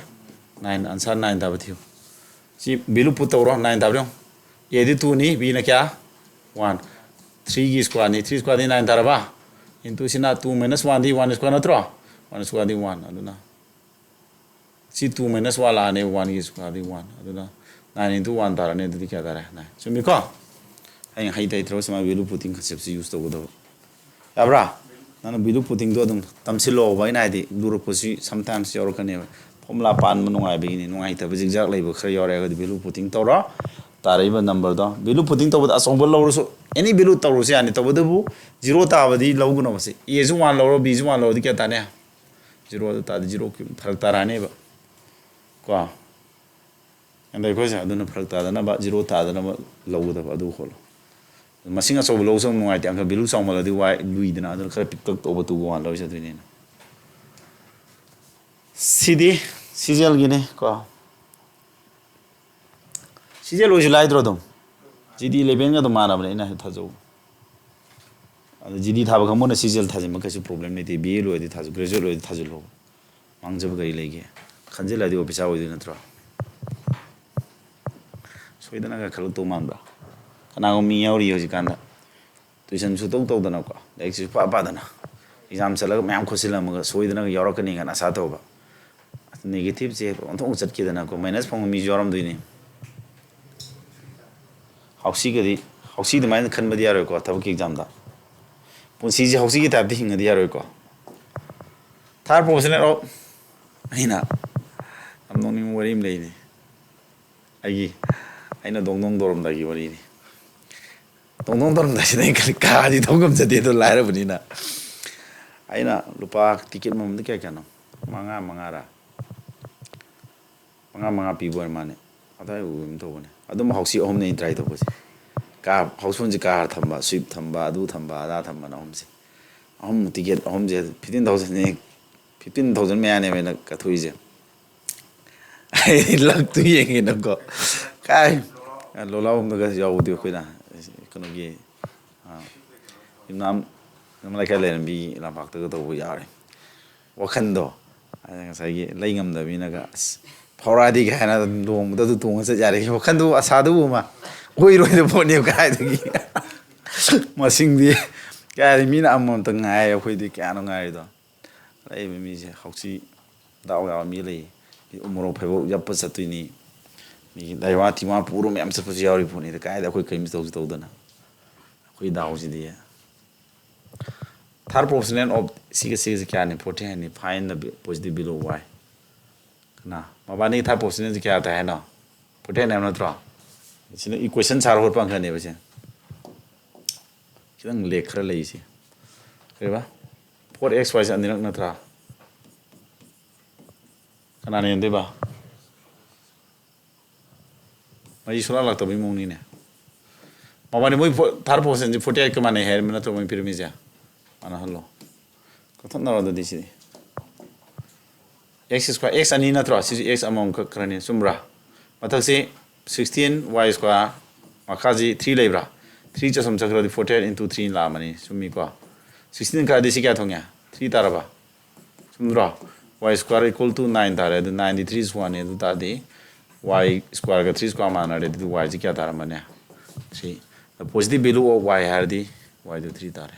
9 answer 9 ta bathiyo si bilu putawro 9 ta bro ye di 2 ni b na kya 1 3 gi square ni 3 square di 9 taraba into sina 2 minus 1 di 1 square natro 1 square di 1 aduna si 2 minus 1 la ne 1 gi square di 1 aduna 9 into 1 tara ne di kya tara 9 sumi ko ai hai dai tro sama bilu putting concept si use to go abra nana bilu putting do dum tamsilo bai na di duro posi sometimes yor kan ne formula pan mu ngai bi ni ngai ta bijik jak lai bo khra yor ga bilu putting to ro taraiba number do bilu putting to asong bol lo so any bilu to ro se ani to bu 0 ta ba di lo gu no se a ju 1 lo ro b ju 1 lo di kya ta ne 0 ta di 0 ki phal ta ra ne ba ko andai ko sa aduna phal ta da na ba 0 ta da na ba lo gu da ba du khol masinga so lo so ngai ta bilu song ma lo di wai lui da na da khra pik tok to ba tu go an lo se du ni sidi sijal gi ne ko sijal lo julai dro dom GD 11 ga to mana bane ina tha jo adu GD tha ba khamo na sijal tha jima ka su problem ne ti BA lo di tha jo graduate lo di tha jo lo mang jab gai lege khanjela di office a oi di na tro soidana ga khalo to man ba kana go mi yauri yo ji kan da tuition su to da na ko like su pa da na exam sala ga myam khosila ma ga soidana ga yoro ka ni ga na sa to ba negative je on thong chat ki da na ko minus phong mi joram du ni hausi ga di hausi de mai khan ba di yaro ko tabak exam da pun si ji hausi ki tab di hinga di yaro ko thar professional ro aina am no ni wari im lei ni ai aina dong dong dorom da gi wari ni dong dong dorom da si dai ka di dong gam jade to lai ra bani na aina lupa ticket mam de kya kya no manga ra manga pi bor mane adai um to bane adum hausi om nei try to bose ka hausun ji ka thamba sweep thamba adu thamba da thamba na om se om ticket om je 15000 ne 15000 me ane me na ka thui je ai lag tu yeng na ko kai lo la om ga yaw di ko na kono gi nam nam la ka le bi la bak to to bu ya re wa khan do ai sai gi lai ngam da bi na ga Pauradi ka na dong da tu tung sa jari ko kan du asa du ma oi roi de pon ne ka de gi ma sing di ka ri mi na am ta ngai khoi di ka no ngai do lai mi je hausi dao ga mi le umro phe bo yap pa sa tu ni mi dai wa ti ma puro me am sa pu ji yari pon ni da ka da khoi kai mi to da na khoi dao ji di third professional of sig kya ni protein ni find the positive below y na mabani tha position ji kya ta hai na protein am na tra sina equation sar hor pang ne ba se kidang le khra lei si re ba 4xy an ni na tra kana ne de ba mai sura la to bi mong ni ne mabani moi third position ji 48 ka mane hai na to moi pir mi ja ana hallo ko thon na ro de si x square x ani na tro si x among ka krani sumra mathak se 16 y square makhaji 3 lebra 3 cha sam chakra di 48 into 3 la mani sumi ko 16 ka di si kya thongya 3 taraba sumra y square equal to 9 tare the 93 is 1 edu ta di y square ka 3 square mana re di y ji kya tara mane 3 the positive value of y har di y do 3 tare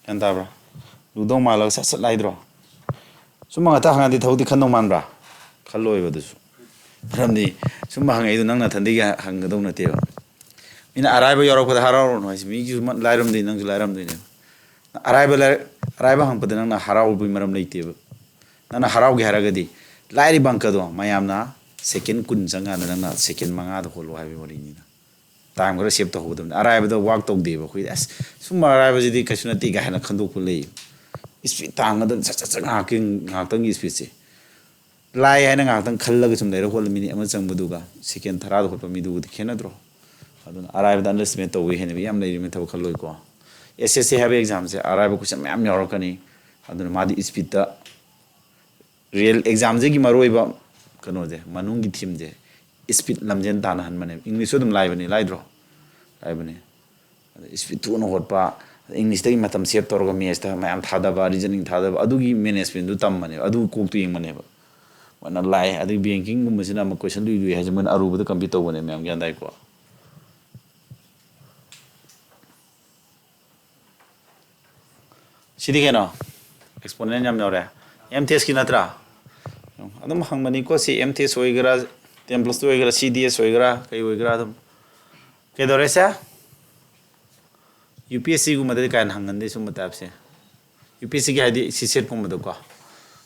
anta bra ludong malak sa sat lai dro summa ta hang di thau di khanong man bra khalloi ba du maram di summa hang ai du nang na thandi ga hang ga dong na te ba ꯃꯤꯅ ꯑꯔꯥꯏꯕ ꯌꯥꯎꯔꯛꯄꯗ ꯍꯔꯥꯎꯔꯨꯅꯨ ꯍꯥꯏꯁꯤ ꯃꯤꯁꯨ ꯂꯥꯏꯔꯝꯗꯣꯏꯅꯤ ꯅꯪꯁꯨ ꯂꯥꯏꯔꯝꯗꯣꯏꯅꯦꯕ ꯑꯔꯥꯏꯕ ꯍꯪꯉꯛꯄꯗ ꯅꯪꯅ ꯍꯔꯥꯎꯕꯒꯤ ꯃꯔꯝ ꯂꯩꯇꯦꯕ ꯅꯪꯅ ꯍꯔꯥꯎꯒꯦ ꯍꯥꯏꯔꯒꯗꯤ ꯂꯥꯏꯔꯤꯕ ꯑꯪꯀꯗꯣ ꯃꯌꯥꯝꯅ ꯁꯦꯀꯦꯟ 10 ꯆꯪꯀꯥꯟꯗ ꯅꯪꯅ ꯁꯦꯀꯦꯟ 5ꯗ ꯍꯣꯜꯂꯣ ꯍꯥꯏꯕꯒꯤ ꯋꯥꯔꯤꯅꯤꯅ ꯇꯥꯏꯝ ꯈꯔ ꯁꯦꯞ ꯇꯧꯍꯧꯒꯗꯕꯅꯤ ꯑꯔꯥꯏꯕꯗ ꯋꯥꯛ ꯇꯧꯗꯦꯕ ꯑꯩꯈꯣꯏꯗꯤ ꯑꯁ ꯁꯨꯝ ꯑꯔꯥꯏꯕꯁꯤꯗꯤ ꯀꯩꯁꯨ ꯅꯠꯇꯦ ꯀꯥꯏꯅ ꯈꯟꯗꯣꯛꯄ ꯂꯩ ꯏꯁꯄꯤꯠ ꯇꯥꯡꯒꯗꯕ ꯁꯠ ꯉꯥꯏꯍꯥꯛꯇꯪꯒꯤ ꯏꯁꯄꯤꯠꯁꯦ ꯂꯥꯏ ꯍꯥꯏꯅ ꯉꯥꯏꯍꯥꯛꯇꯪ ꯈꯜꯂꯒ ꯁꯨꯝ ꯂꯩꯔ ꯍꯣꯠꯂ ꯃꯤꯅꯤꯠ 1 ꯆꯪꯕꯗꯨꯒ ꯁꯦꯀꯦꯟ 10ꯗ ꯍꯣꯠꯄ ꯃꯤꯗꯨꯒꯗꯤ ꯈꯦꯠꯅꯗ꯭ꯔꯣ ꯑꯗꯨꯅ ꯑꯔꯥꯏꯕꯗ ꯑꯟꯗꯔꯁꯇꯤꯃꯦꯠ ꯇꯧꯕꯒꯤ ꯍꯦꯟꯅꯕ ꯌꯥꯝ ꯂꯩꯔꯤꯕꯅꯤ ꯊꯕꯛ ꯈꯜꯂꯣꯏꯀꯣ SSC ꯍꯥꯏꯕ ꯑꯦꯛꯖꯥꯝꯁꯦ ꯑꯔꯥꯏꯕ ꯀꯣꯏꯁꯟ ꯃꯌꯥꯝ ꯌꯥꯎꯔꯛꯀꯅꯤ ꯑꯗꯨꯅ ꯃꯥꯗꯤ ꯏꯁꯄꯤꯠꯇ ꯔꯤꯌꯦꯜ ꯑꯦꯛꯖꯥꯝꯁꯤꯒꯤ ꯃꯔꯨꯑꯣꯏꯕ ꯀꯩꯅꯣꯁꯦ ꯃꯅꯨꯡꯒꯤ ꯊꯤꯝꯁꯦ ꯏꯁꯄꯤꯠ ꯂꯝꯖꯦꯟ ꯇꯥꯟꯅꯍꯟꯕꯅꯦꯕ ꯏꯪꯂꯤꯁꯁꯨ ꯑꯗꯨꯝ ꯂꯥꯏꯕꯅꯤ ꯂꯥꯏꯗ꯭ꯔꯣ ꯂꯥꯏꯕꯅꯤ ꯑꯗ ꯏꯁꯄꯤꯠ ꯊꯨꯅ ꯍꯣꯠꯄ ꯏꯪꯂꯤꯁꯇꯒꯤ ꯃꯇꯝ ꯁꯦꯞ ꯇꯧꯔꯒ ꯃꯦꯠꯁꯇ ꯃꯌꯥꯝ ꯊꯥꯗꯕ ꯔꯤꯖꯅꯤꯡ ꯊꯥꯗꯕ ꯑꯗꯨꯒꯤ ꯃꯦꯅꯦꯖꯃꯦꯟꯗꯨ ꯇꯝꯕꯅꯦꯕ ꯑꯗꯨ ꯀꯣꯛꯇꯨ ꯌꯦꯡꯕꯅꯦꯕ ꯃꯣꯏꯅ ꯂꯥꯏ ꯑꯗꯒꯤ ꯕꯦꯡꯀꯤꯡꯒꯨꯝꯕꯁꯤꯅ ꯑꯃꯨꯛ ꯀꯣꯏꯁꯟ ꯂꯨꯏ ꯍꯥꯏꯁꯦ ꯃꯣꯏꯅ ꯑꯔꯨꯕꯗ ꯀꯝꯄꯤꯠ ꯇꯧꯕꯅꯦ ꯃꯌꯥꯝ ꯒ꯭ꯌꯥꯟ ꯇꯥꯏꯀꯣ ꯁꯤꯗꯤ ꯀꯩꯅꯣ ꯑꯦꯛꯁꯄꯣꯅꯦꯟ ꯌꯥꯝ ꯌꯥꯎꯔꯦ MTSꯀꯤ ꯅꯠꯇ꯭ꯔꯥ ꯑꯗꯨꯝ ꯍꯪꯕꯅꯤꯀꯣ ꯁꯤ MTS ꯑꯣꯏꯒꯦꯔꯥ 10+ ꯑꯣꯏꯒꯦꯔꯥ CDS ꯑꯣꯏꯒꯦꯔꯥ ꯀꯩ ꯑꯣꯏꯒꯦꯔꯥ ꯑꯗꯨꯝ ꯀꯩꯗꯧꯔꯦꯁꯦ UPSCꯒꯨꯝꯕꯗꯗꯤ ꯀꯥꯏꯅ ꯍꯪꯒꯟꯗꯦ ꯁꯨꯝꯕ ꯇꯥꯏꯞꯁꯦ UPSCꯒꯤ ꯍꯥꯏꯗꯤ ꯁꯤ ꯁꯦꯠꯀꯨꯝꯕꯗꯀꯣ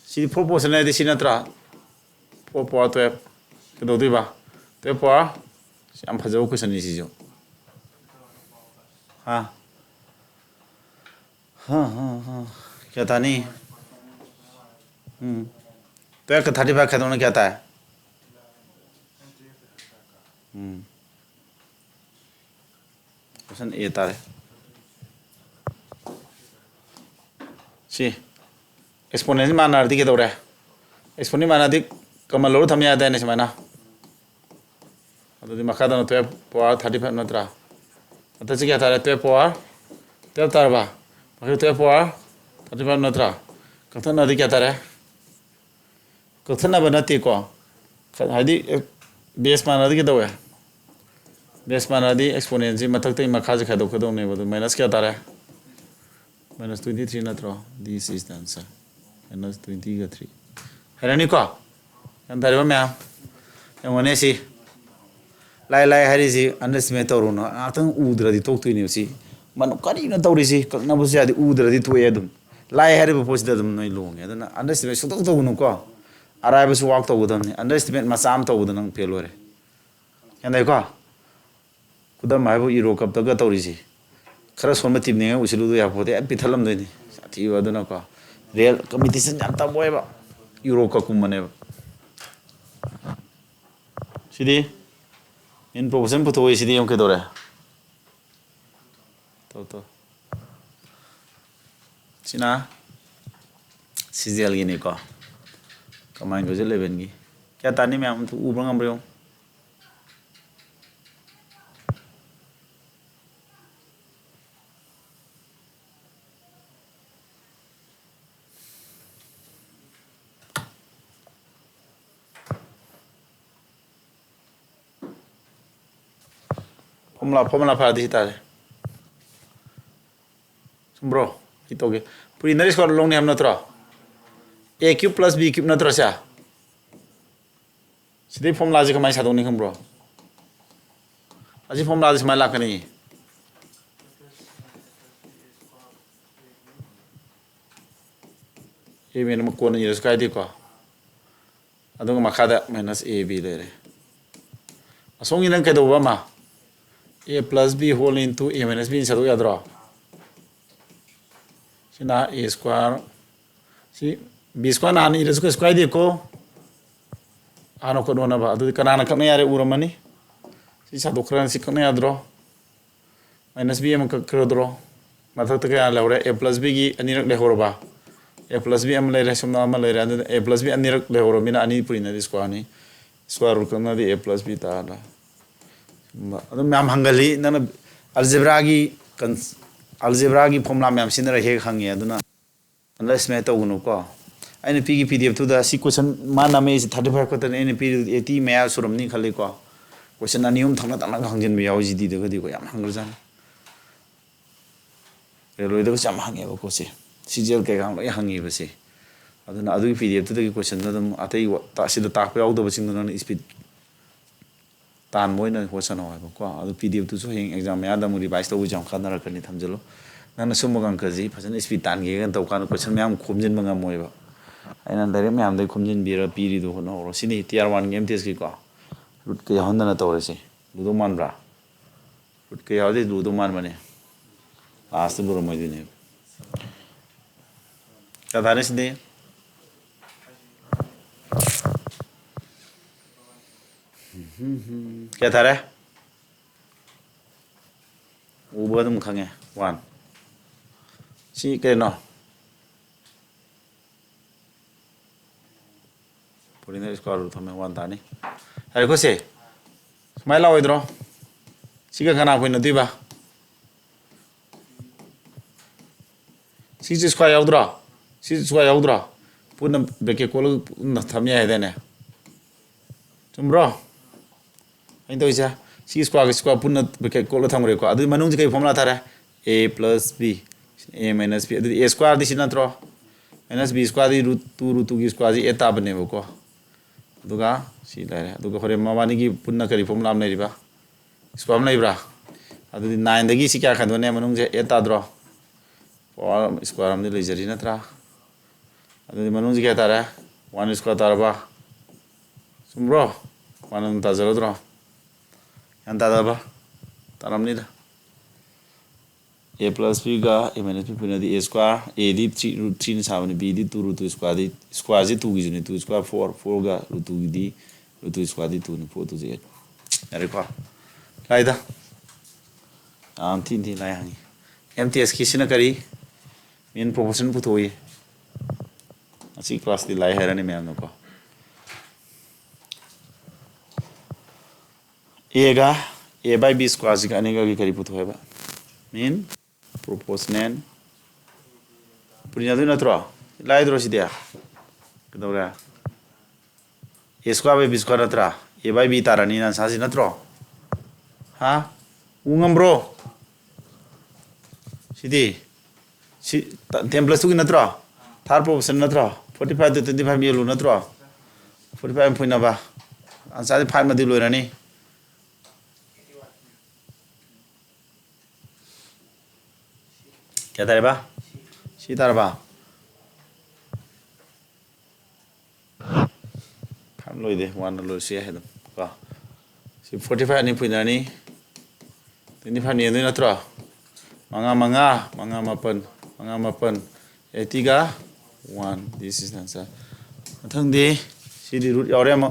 ꯁꯤꯗꯤ 4 ꯄꯣꯔꯁꯟ ꯍꯥꯏꯗꯤ ꯁꯤ ꯅꯠꯇ꯭ꯔꯥ 4 ꯄꯋꯥꯔ 12 ꯀꯩꯗꯧꯗꯣꯏꯕ 12 ꯄꯋꯥꯔ ꯌꯥꯝ ꯐꯖꯕ ꯀꯣꯏꯁꯟꯅꯤ ꯁꯤꯁꯨ क्या था नहीं 12 का 35 खत्म क्या था क्वेश्चन ए तारे सी एक्सपोनेंट माननार्दी के दौरे एक्सपोनेंट माननार्दी कमल लो थम याद है ने समाना अदुदि मखा दन 12 पावर 35 नत्रा अतसे क्या तारे 12 पावर 12 तारबा मखा 12 पावर 35 नत्रा कथन नदी क्या तारे कथन बनती को हाइदी बेस माननार्दी के दौरे बेस माननार्दी एक्सपोनेंट जी मथक ते मखा से खादो खदोने बदु माइनस क्या तारे -23 नत्रो दिस इज द आंसर -20 का 3 हैरानी को अंदर मैम यमने सी लाई लाई हरीसी अंडरस्टिमेट तौरुनो आतंग उद्रदि तोक्तोइने सी मन करिनो तौरिसी कनबुस यादि उद्रदि थोए अदुम लाई हरिबो पोसिदा अदुम नोइ लोंगे अदुना अंडरस्टिमेट सुतौ तौनो को अराइबसु वाक तौगदमनि अंडरस्टिमेट मचाम तौबद नंग फेल ओरे यानै को खुदम हाइबो यूरो कप तगा तौरिसी खरा सोनमा टीम ने उसिलुदो यापोदे पिथलम दोइनि साथी अदुना को रियल कॉम्पिटिशन याम तबोयबा यूरो कप कुमने सिदी इन प्रोपोजन पुथोय सिदी यम केदोरे तो सिना सीजीएल गिनी को कमाइन को 11 गी क्या तानी में हम तो उब्रंग अम्ब्रियो फॉर्मूला फादी तारे ब्रो इतोगे पूरी नरिस को लोंग ने हम नत्रो a cube plus b cube नत्रो सा सिदे फॉर्मूला जे कमाय सादों नि खम ब्रो अजी फॉर्मूला जे माय लाकनी a मेन म कोन यस कायदे को अदुग मखादा माइनस ab लेरे असोंग इन केदोबा मा a plus b whole into a minus b sadu yadro sina a square si b square na ni resco square de ko ano ko dona ba adu kanana kamne yare uramani si sadu khran si kamne yadro minus b am ka krodro mathak ta ya lawre a plus b gi anirak le horba a plus b am le re somna am le re a plus b anirak le horo mina ani purina di square ni square root kana di a plus b ta la अदुम मैम हंगली नन algebra की formula मैम सिन रहे खंगे अदुना अंडरस्टैंड तौगनु को आइने पीगी पीडीएफ तुदा सी क्वेश्चन माना में 35 खतन एने पी 80 मया सुरमनी खले को क्वेश्चन अनियम थंगना तना हंगजन बे याव जिदी दगदि को याम हंगरजान रेलवे दग जाम हंगे को से सीजीएल के गांग लय हंगे बसे अदुना अदुगी पीडीएफ तुदा की क्वेश्चन दम अतै तासिद ताक याव दब सिंग नन स्पीड ꯇꯥꯟ ꯃꯣꯏꯅ ꯍꯣꯠꯁꯅꯧ ꯍꯥꯏꯕꯀꯣ ꯑꯗꯨ PDF ꯇꯨꯁꯨ ꯍꯌꯦꯡ ꯑꯦꯛꯖꯥꯝ ꯃꯌꯥꯗ ꯑꯃꯨꯛ ꯔꯤꯚꯥꯏꯁ ꯇꯧꯕꯁꯨ ꯌꯥꯝ ꯀꯥꯟꯅꯔꯛꯀꯅꯤ ꯊꯝꯖꯤꯜꯂꯨ ꯅꯪꯅ ꯁꯨꯝꯕ ꯑꯪꯀꯁꯤ ꯐꯖꯅ ꯁ꯭ꯄꯤꯠ ꯇꯥꯟꯒꯦꯒꯅ ꯇꯧꯀꯥꯟꯗ ꯀꯣꯏꯁꯟ ꯃꯌꯥꯝ ꯈꯣꯝꯖꯤꯟꯕ ꯉꯝꯃꯣꯏꯕ ꯑꯩꯅ ꯗꯥꯏꯔꯦꯛ ꯃꯌꯥꯝꯗꯩ ꯈꯣꯝꯖꯤꯟꯕꯤꯔ ꯄꯤꯔꯤꯗꯨ ꯍꯣꯠꯅꯍꯧꯔꯣ ꯁꯤꯅꯤ Tier 1ꯒꯤ MTSꯀꯤꯀꯣ ꯔꯨꯠꯀ ꯌꯥꯎꯍꯟꯗꯅ ꯇꯧꯔꯁꯤ ꯂꯨꯗꯧ ꯃꯥꯟꯕ꯭ꯔꯥ ꯔꯨꯠꯀ ꯌꯥꯎꯔꯗꯤ ꯂꯨꯗꯧ ꯃꯥꯟꯕꯅꯦ ꯂꯥꯁꯇ ꯂꯨꯔꯝꯃꯣꯏꯗꯣꯏꯅꯦꯕ ꯀꯌꯥ ꯇꯥꯔꯦ ꯁꯤꯗꯤ kaya thare uba dum khange 1 si keno purina square root thame 1 tani hai ko se smile la oidro si ka kana koina diba si square yaudra puna beke kol na thamya hai dene chumro ai to isa c square puna beke kol thamre ko adu manung kai formula thare a plus b a minus b adu a square di sinatro minus b square di root 2 ki square di a ta bane ko duga si lare duga hore mabani ki punna kari formula am riba square am bra adu 9 dagi si kya khandone manung je a ta dro or square am ni lejari natra adu manung je kya tara 1 square tarba sumro 1 ta zero dro yan ta ba taramni da a plus b ga a minus b puna di a square a di 3 root 3 ni sabani b di 2 root 2 square di square ji 2 gi ni 2 square 4 ga root 2 di root 2 square di 2 ni 4 to 8 yare ko lai da am tin tin lai hangi MTS ki sina kari min proportion puthoi asi class di lai herani me am ko a ga a by b square ji ga ni ga kari puthoi ba mean proportional punya du natro lai dro si dia kedora a square by b square natra a by b tarani na sa si natro ha ungam bro sidi si 10 plus 2 natro third proportion natro 45 to 25 yelu natro 45 point na ba answer 5 madi loirani kya tare ba si tar ba tham loi de one loi si hedam ka si 45 ni puinani 25 ni ni natro manga mapan 80 ga 1 this is answer mathang de si di root yaure ma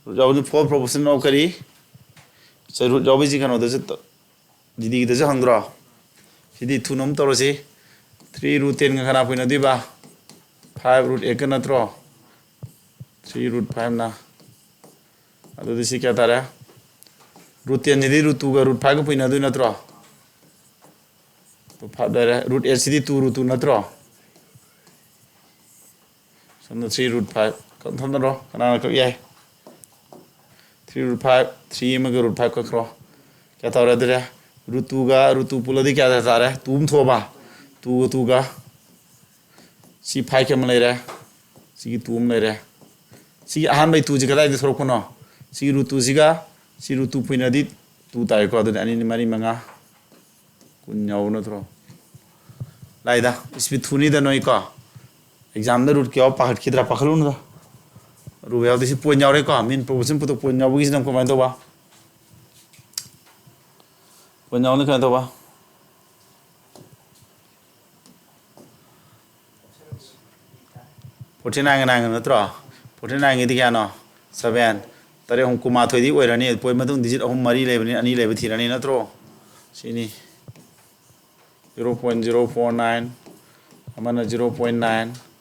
root yaw ni 4 proportion of kari so root yaw ji kan oda didi de ja hangdro sidi 2 nom torosi 3 root 10 ga khana puina diba 5 root 1 natro 3 root 5 na adu disi kya tara root 10 ni root 2 ga root 5 ga puina du natro to 5 dara root 8 sidi 2 root 2 natro so 3 root 5 kan thon ro kana ka yai 3 root 5 3 ma ga root 5 ka kro kya tara dara root 2 ga root 2 puladi kya ta ra tum thoba 2 ga si 5 ke malai ra si tum lai ra si ahan bai 2 ji kada di thor kono si root 2 ji ga si root 2 puina di 2 tai ko adu ani ni mari manga kun nyau na thro lai da ispi thuni da noi ko exam da root ke op pahat khidra pakhalun da ru yaw disi point yaw re ko min proportion puto point yaw gi nam ko mai do ba point yaw ni ka do ba 49 nang natro 49 di kya no 7 tare hum kuma thoi di oirani point madung digit ahum mari lebani ani lebi thirani natro sini 0.049 amana 0.9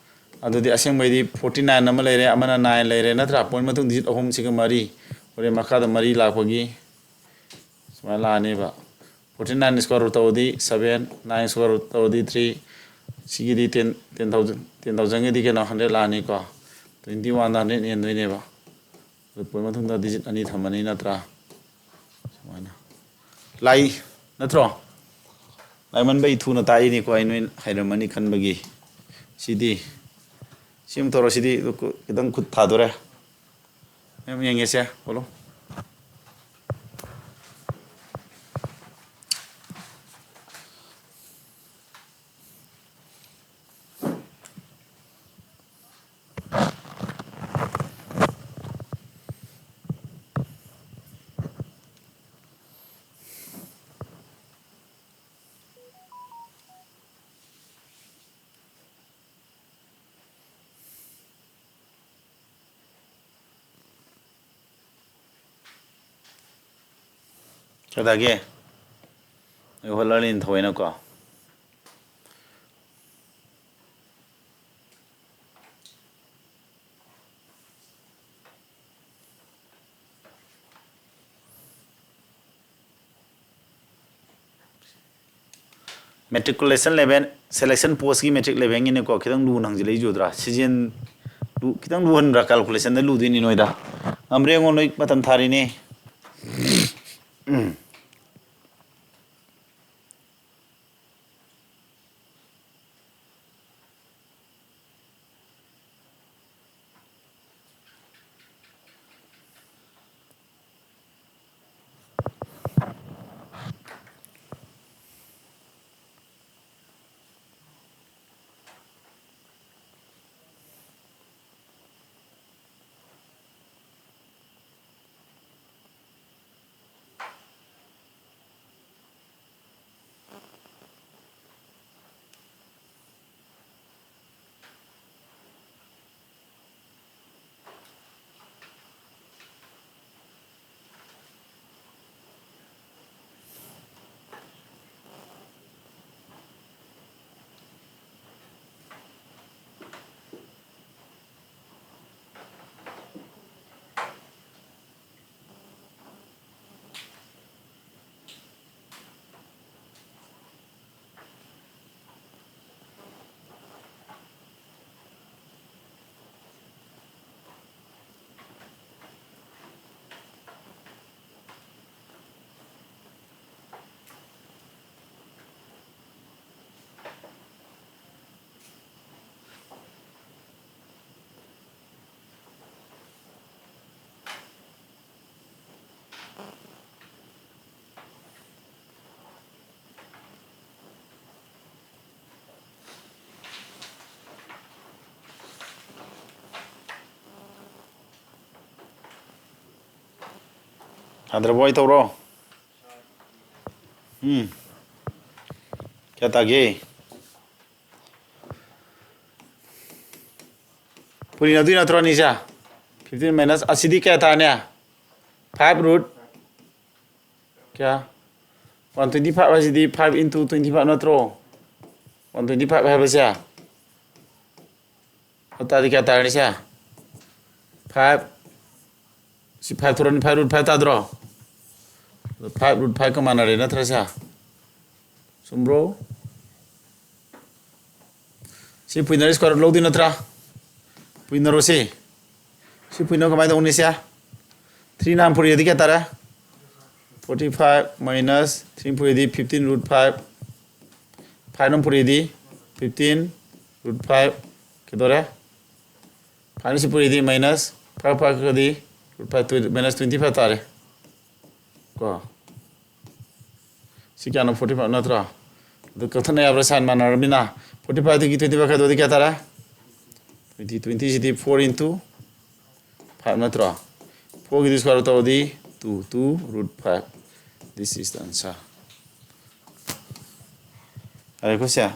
adu di aseng bai di 49 nama lere amana 9 lere natra point madung digit ahum siga mari ore makha da mari lakpagi smala ani ba 49 square root of the 7 9 square root of the 3 sigi di 10,000 di ke na 100 la ni ko 21 da ne ne ba point madung da digit ani thamani natra samana lai natro lai man bai thu na tai ni ko ai noi hairamani khan bagi sidi sim toro sidi kidang khut tha dore em yenge se bolo 그다게 홀라린 더이나까 matriculation level selection post की metric level ini ko kitang lu nang jilei jodra season lu kitang lu hanra calculation da lu dini noida amre ngon noi matam thari ne Andra boy tawro क्या तागे पूरी नदी ना थोड़ा नीचा 15 minus असीधी क्या था ने 5 रूट क्या 125 असीधी 5 into 25 ना थ्रो 125 है बच्चा होता है क्या था नीचा 5 सी 5 थोड़ा 5 रूट 5 था थ्रो 5 रूट 5 का माना रहना थोड़ा सा सुम्ब्रो सी पुइनर स्क्वायर लो दिन नत्रा पुइनर से सी पुइनर कमाई तो 19 या 3 नाम पूरी यदि क्या तारा 45 minus 3 पूरी यदि 15 root 5 5 नाम पूरी यदि 15 root 5 किधर है 5 से पूरी यदि minus 5 5 यदि root 5 minus 25 तारे को सी क्या नाम 45 नत्रा तो कथन है आपरे साइन माना रबिना 45 की 25 का दो क्या तारा 20 सिटी 4 into 5 नत्रा 4 की स्क्वायर होता है 2 root 5 this is the answer अरे कुछ क्या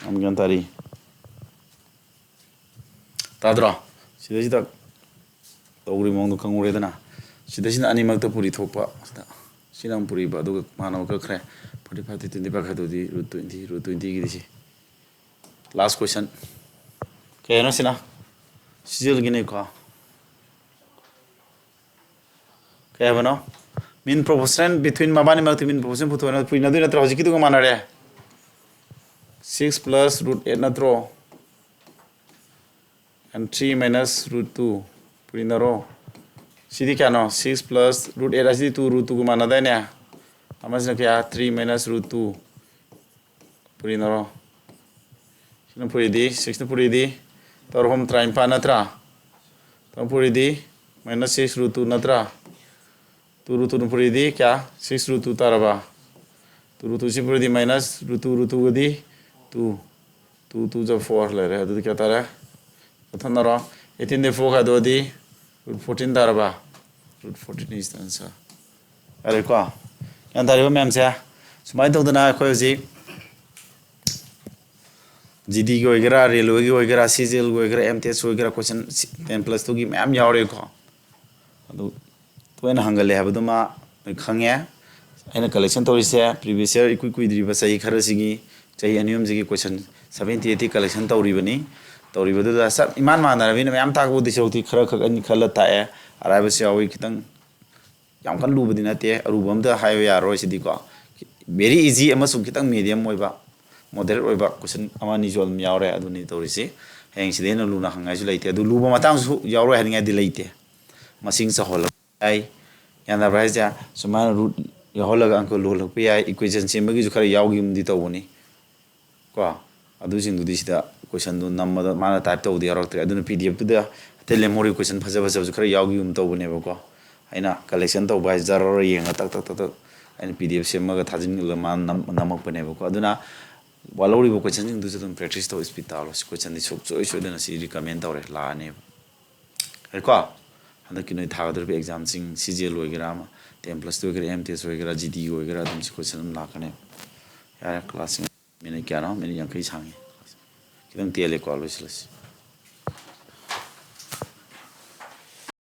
हम क्या तारी तादरा सीधे सीधा तो उरी मोंग तो कंगुरे देना सीधे सीधा अनिमक तो पूरी थोपा सिनाम पूरी बादो मानव का खरे 45 to 25 का दो दी root 20 की दिशी last question क्या है ना सिना सीजल गिने का क्या है बनो mean proportion between mabani magti mean proportion puto na puina du natro hojiki tu mana re 6 plus root 8 natro and 3 minus root 2 puina ro sidi kya no 6 plus root 8 asidi 2 root 2 ko mana da ne amas na kya 3 minus root 2 puina ro sino puri di 6 na puri di tor hom try pa natra to puri di minus 6 root 2 natra 2 root 2 puri di kya 6 root 2 taraba 2 root 2 si puri di minus root 2 ko di 2 2 ja 4 le re adu kya tara kathan ro 18 de 4 ka do di root 14 taraba root 14 is the answer are ko yan tari mem se sumai to dana ko ji GD की वगैरह railway की वगैरह CGL की वगैरह MTS वगैरह question 10 plus 2 की ma'am यावरे को तो ꯊꯣꯏꯅ ꯍꯪꯒꯜꯂꯦ ꯍꯥꯏꯕꯗꯨꯃ ꯈꯪꯉꯦ ꯑꯩꯅ ꯀꯂꯦꯛꯁꯟ ꯇꯧꯔꯤꯁꯦ ꯄ꯭ꯔꯤꯚꯤꯌꯁ ꯏꯌꯔ ꯏꯀꯨꯏ ꯀꯨꯏꯗ꯭ꯔꯤꯕ ꯆꯍꯤ ꯈꯔꯁꯤꯒꯤ ꯆꯍꯤ ꯑꯅꯤ ꯑꯍꯨꯝꯁꯤꯒꯤ ꯀꯣꯏꯁꯟ 70 80 ꯀꯂꯦꯛꯁꯟ ꯇꯧꯔꯤꯕꯅꯤ ꯇꯧꯔꯤꯕꯗꯨꯗ ꯆꯞ ꯏꯃꯥꯟ ꯃꯥꯟꯅꯔꯕꯅꯤꯅ ꯃꯌꯥꯝ ꯇꯥꯛꯄꯕꯨꯗꯤ ꯁꯔꯨꯛꯇꯤ ꯈꯔ ꯈꯛ ꯑꯅꯤ ꯈꯜꯂ ꯇꯥꯛꯑꯦ ꯑꯔꯥꯏꯕꯁꯨ ꯌꯥꯎꯏ ꯈꯤꯇꯪ ꯌꯥꯝ ꯀꯟꯅ ꯂꯨꯕꯗꯤ ꯅꯠꯇꯦ ꯑꯔꯨꯕ ꯑꯝꯇ ꯍꯥꯏꯕ ꯌꯥꯔꯔꯣꯏ ꯁꯤꯗꯤꯀꯣ ꯕꯦꯔꯤ ꯏꯖꯤ ꯑꯃꯁꯨꯡ ꯈꯤꯇꯪ ꯃꯤꯗꯤꯌꯝ ꯑꯣꯏꯕ ꯃꯣꯗꯔꯦꯠ ꯑꯣꯏꯕ ꯀꯣꯏꯁꯟ ꯑꯃ ꯑꯅꯤꯁꯨ ꯑꯗꯨꯝ ꯌꯥꯎꯔꯦ ꯑꯗꯨꯅꯤ ꯇꯧꯔꯤꯁꯤ ꯍꯌꯦꯡ ꯁꯤꯗꯩ ꯍꯦꯟꯅ ꯂꯨꯅ ꯍꯪꯉꯥꯏꯁꯨ ꯂꯩꯇꯦ ꯑꯗꯨ ꯂꯨꯕ ꯃꯇꯥꯡꯁꯨ ꯌꯥꯎꯔꯣꯏ ꯍꯥꯏꯅꯤꯡꯉꯥꯏꯗꯤ ꯂꯩꯇꯦ ꯃꯁꯤꯡ ꯆꯥꯎꯍꯜꯂꯛꯄ ꯌꯥꯏ ꯌꯥꯅꯕ꯭ꯔꯥ ꯍꯥꯏꯁꯦ ꯁꯨꯃꯥꯏꯅ ꯔꯨꯠ ꯌꯥꯎꯍꯜꯂꯒ ꯑꯪꯀ ꯂꯨꯍꯜꯂꯛꯄ ꯌꯥꯏ ꯏꯀ꯭ꯋꯦꯁꯟ ꯁꯦꯝꯕꯒꯤꯁꯨ ꯈꯔ ꯌꯥꯎꯈꯤꯕꯗꯤ ꯇꯧꯕꯅꯤ ꯀꯣ ꯑꯗꯨꯁꯤꯡꯗꯨꯗꯤ ꯁꯤꯗ ꯀꯣꯏꯁꯟꯗꯨ ꯅꯝꯕꯗ ꯃꯥꯅ ꯇꯥꯏꯞ ꯇꯧꯕꯗꯤ ꯌꯥꯎꯔꯛꯇ꯭ꯔꯦ ꯑꯗꯨꯅ ꯄꯤ ꯗꯤ ꯑꯦꯐꯇꯨꯗ ꯑꯇꯩ ꯂꯦꯃꯣꯔꯤ ꯀꯣꯏꯁꯟ ꯐꯖ ꯐꯖꯕꯁꯨ ꯈꯔ ꯌꯥꯎꯈꯤꯕ ꯇꯧꯕꯅꯦꯕꯀꯣ ꯑꯩꯅ ꯀꯂꯦꯛꯁꯟ ꯇꯧꯕ ꯍꯥꯏꯁꯦ ꯖꯔꯔ ꯌꯦꯡꯉ ꯇꯛ ꯇꯛ ꯇꯛ ꯇꯛ ꯑꯩꯅ ꯄꯤ ꯗꯤ ꯑꯦꯐ ꯁꯦꯝꯃꯒ ꯊꯥꯖꯤꯟꯂꯒ ꯃꯥꯅ ꯅꯝꯃꯛꯄꯅꯦꯕꯀꯣ ꯑꯗꯨꯅ ꯋꯥꯠꯍꯧꯔꯤꯕ ꯀꯣꯏꯁꯟꯁꯤꯡꯗꯨꯁꯨ ꯑꯗꯨꯝ ꯄ꯭ꯔꯦꯛꯇꯤꯁ ꯇꯧ ꯁ꯭ꯄꯤꯠ ꯇꯥꯜꯂꯣ ꯀꯣꯏꯁꯟꯗꯤ ꯁꯨꯡꯁꯣꯏ ꯁꯣꯏꯗꯅ ꯁꯤ ꯔꯤꯀꯃꯦꯟ ꯇꯧꯔꯦ ꯂꯥꯛꯑꯅꯦꯕ ꯀꯣ ꯍꯟꯗꯛꯀꯤ ꯅꯣꯏ ꯊꯥꯒꯗꯧꯔꯤꯕ ꯑꯦꯛꯖꯥꯝꯁꯤꯡ ꯁꯤ ꯖꯤ ꯑꯦꯜ ꯑꯣꯏꯒꯦꯔꯥ ꯑꯃ 10+ ꯑꯣꯏꯒꯦꯔꯥ ꯑꯦꯝ ꯇꯦꯁ ꯑꯣꯏꯒꯦꯔꯥ ꯖꯤ ꯗꯤ ꯑꯣꯏꯒꯦꯔꯥ ꯑꯗꯨꯝ ꯁꯤ ꯀꯣꯏꯁꯟ ꯑꯗꯨꯝ ꯂꯥꯛꯀꯅꯦꯕ ꯌꯥꯔꯦ ꯀ꯭ꯂꯥꯁꯁꯤꯡ ꯃꯤꯅꯤꯠ ꯀꯌꯥꯅꯣ ꯃꯤꯅꯤꯠ 50 ꯁꯥꯡꯉꯤ ꯈꯤꯇꯪ ꯇꯦꯜꯂꯦꯀꯣ ꯂꯣꯏꯁꯤꯜꯂꯁꯤ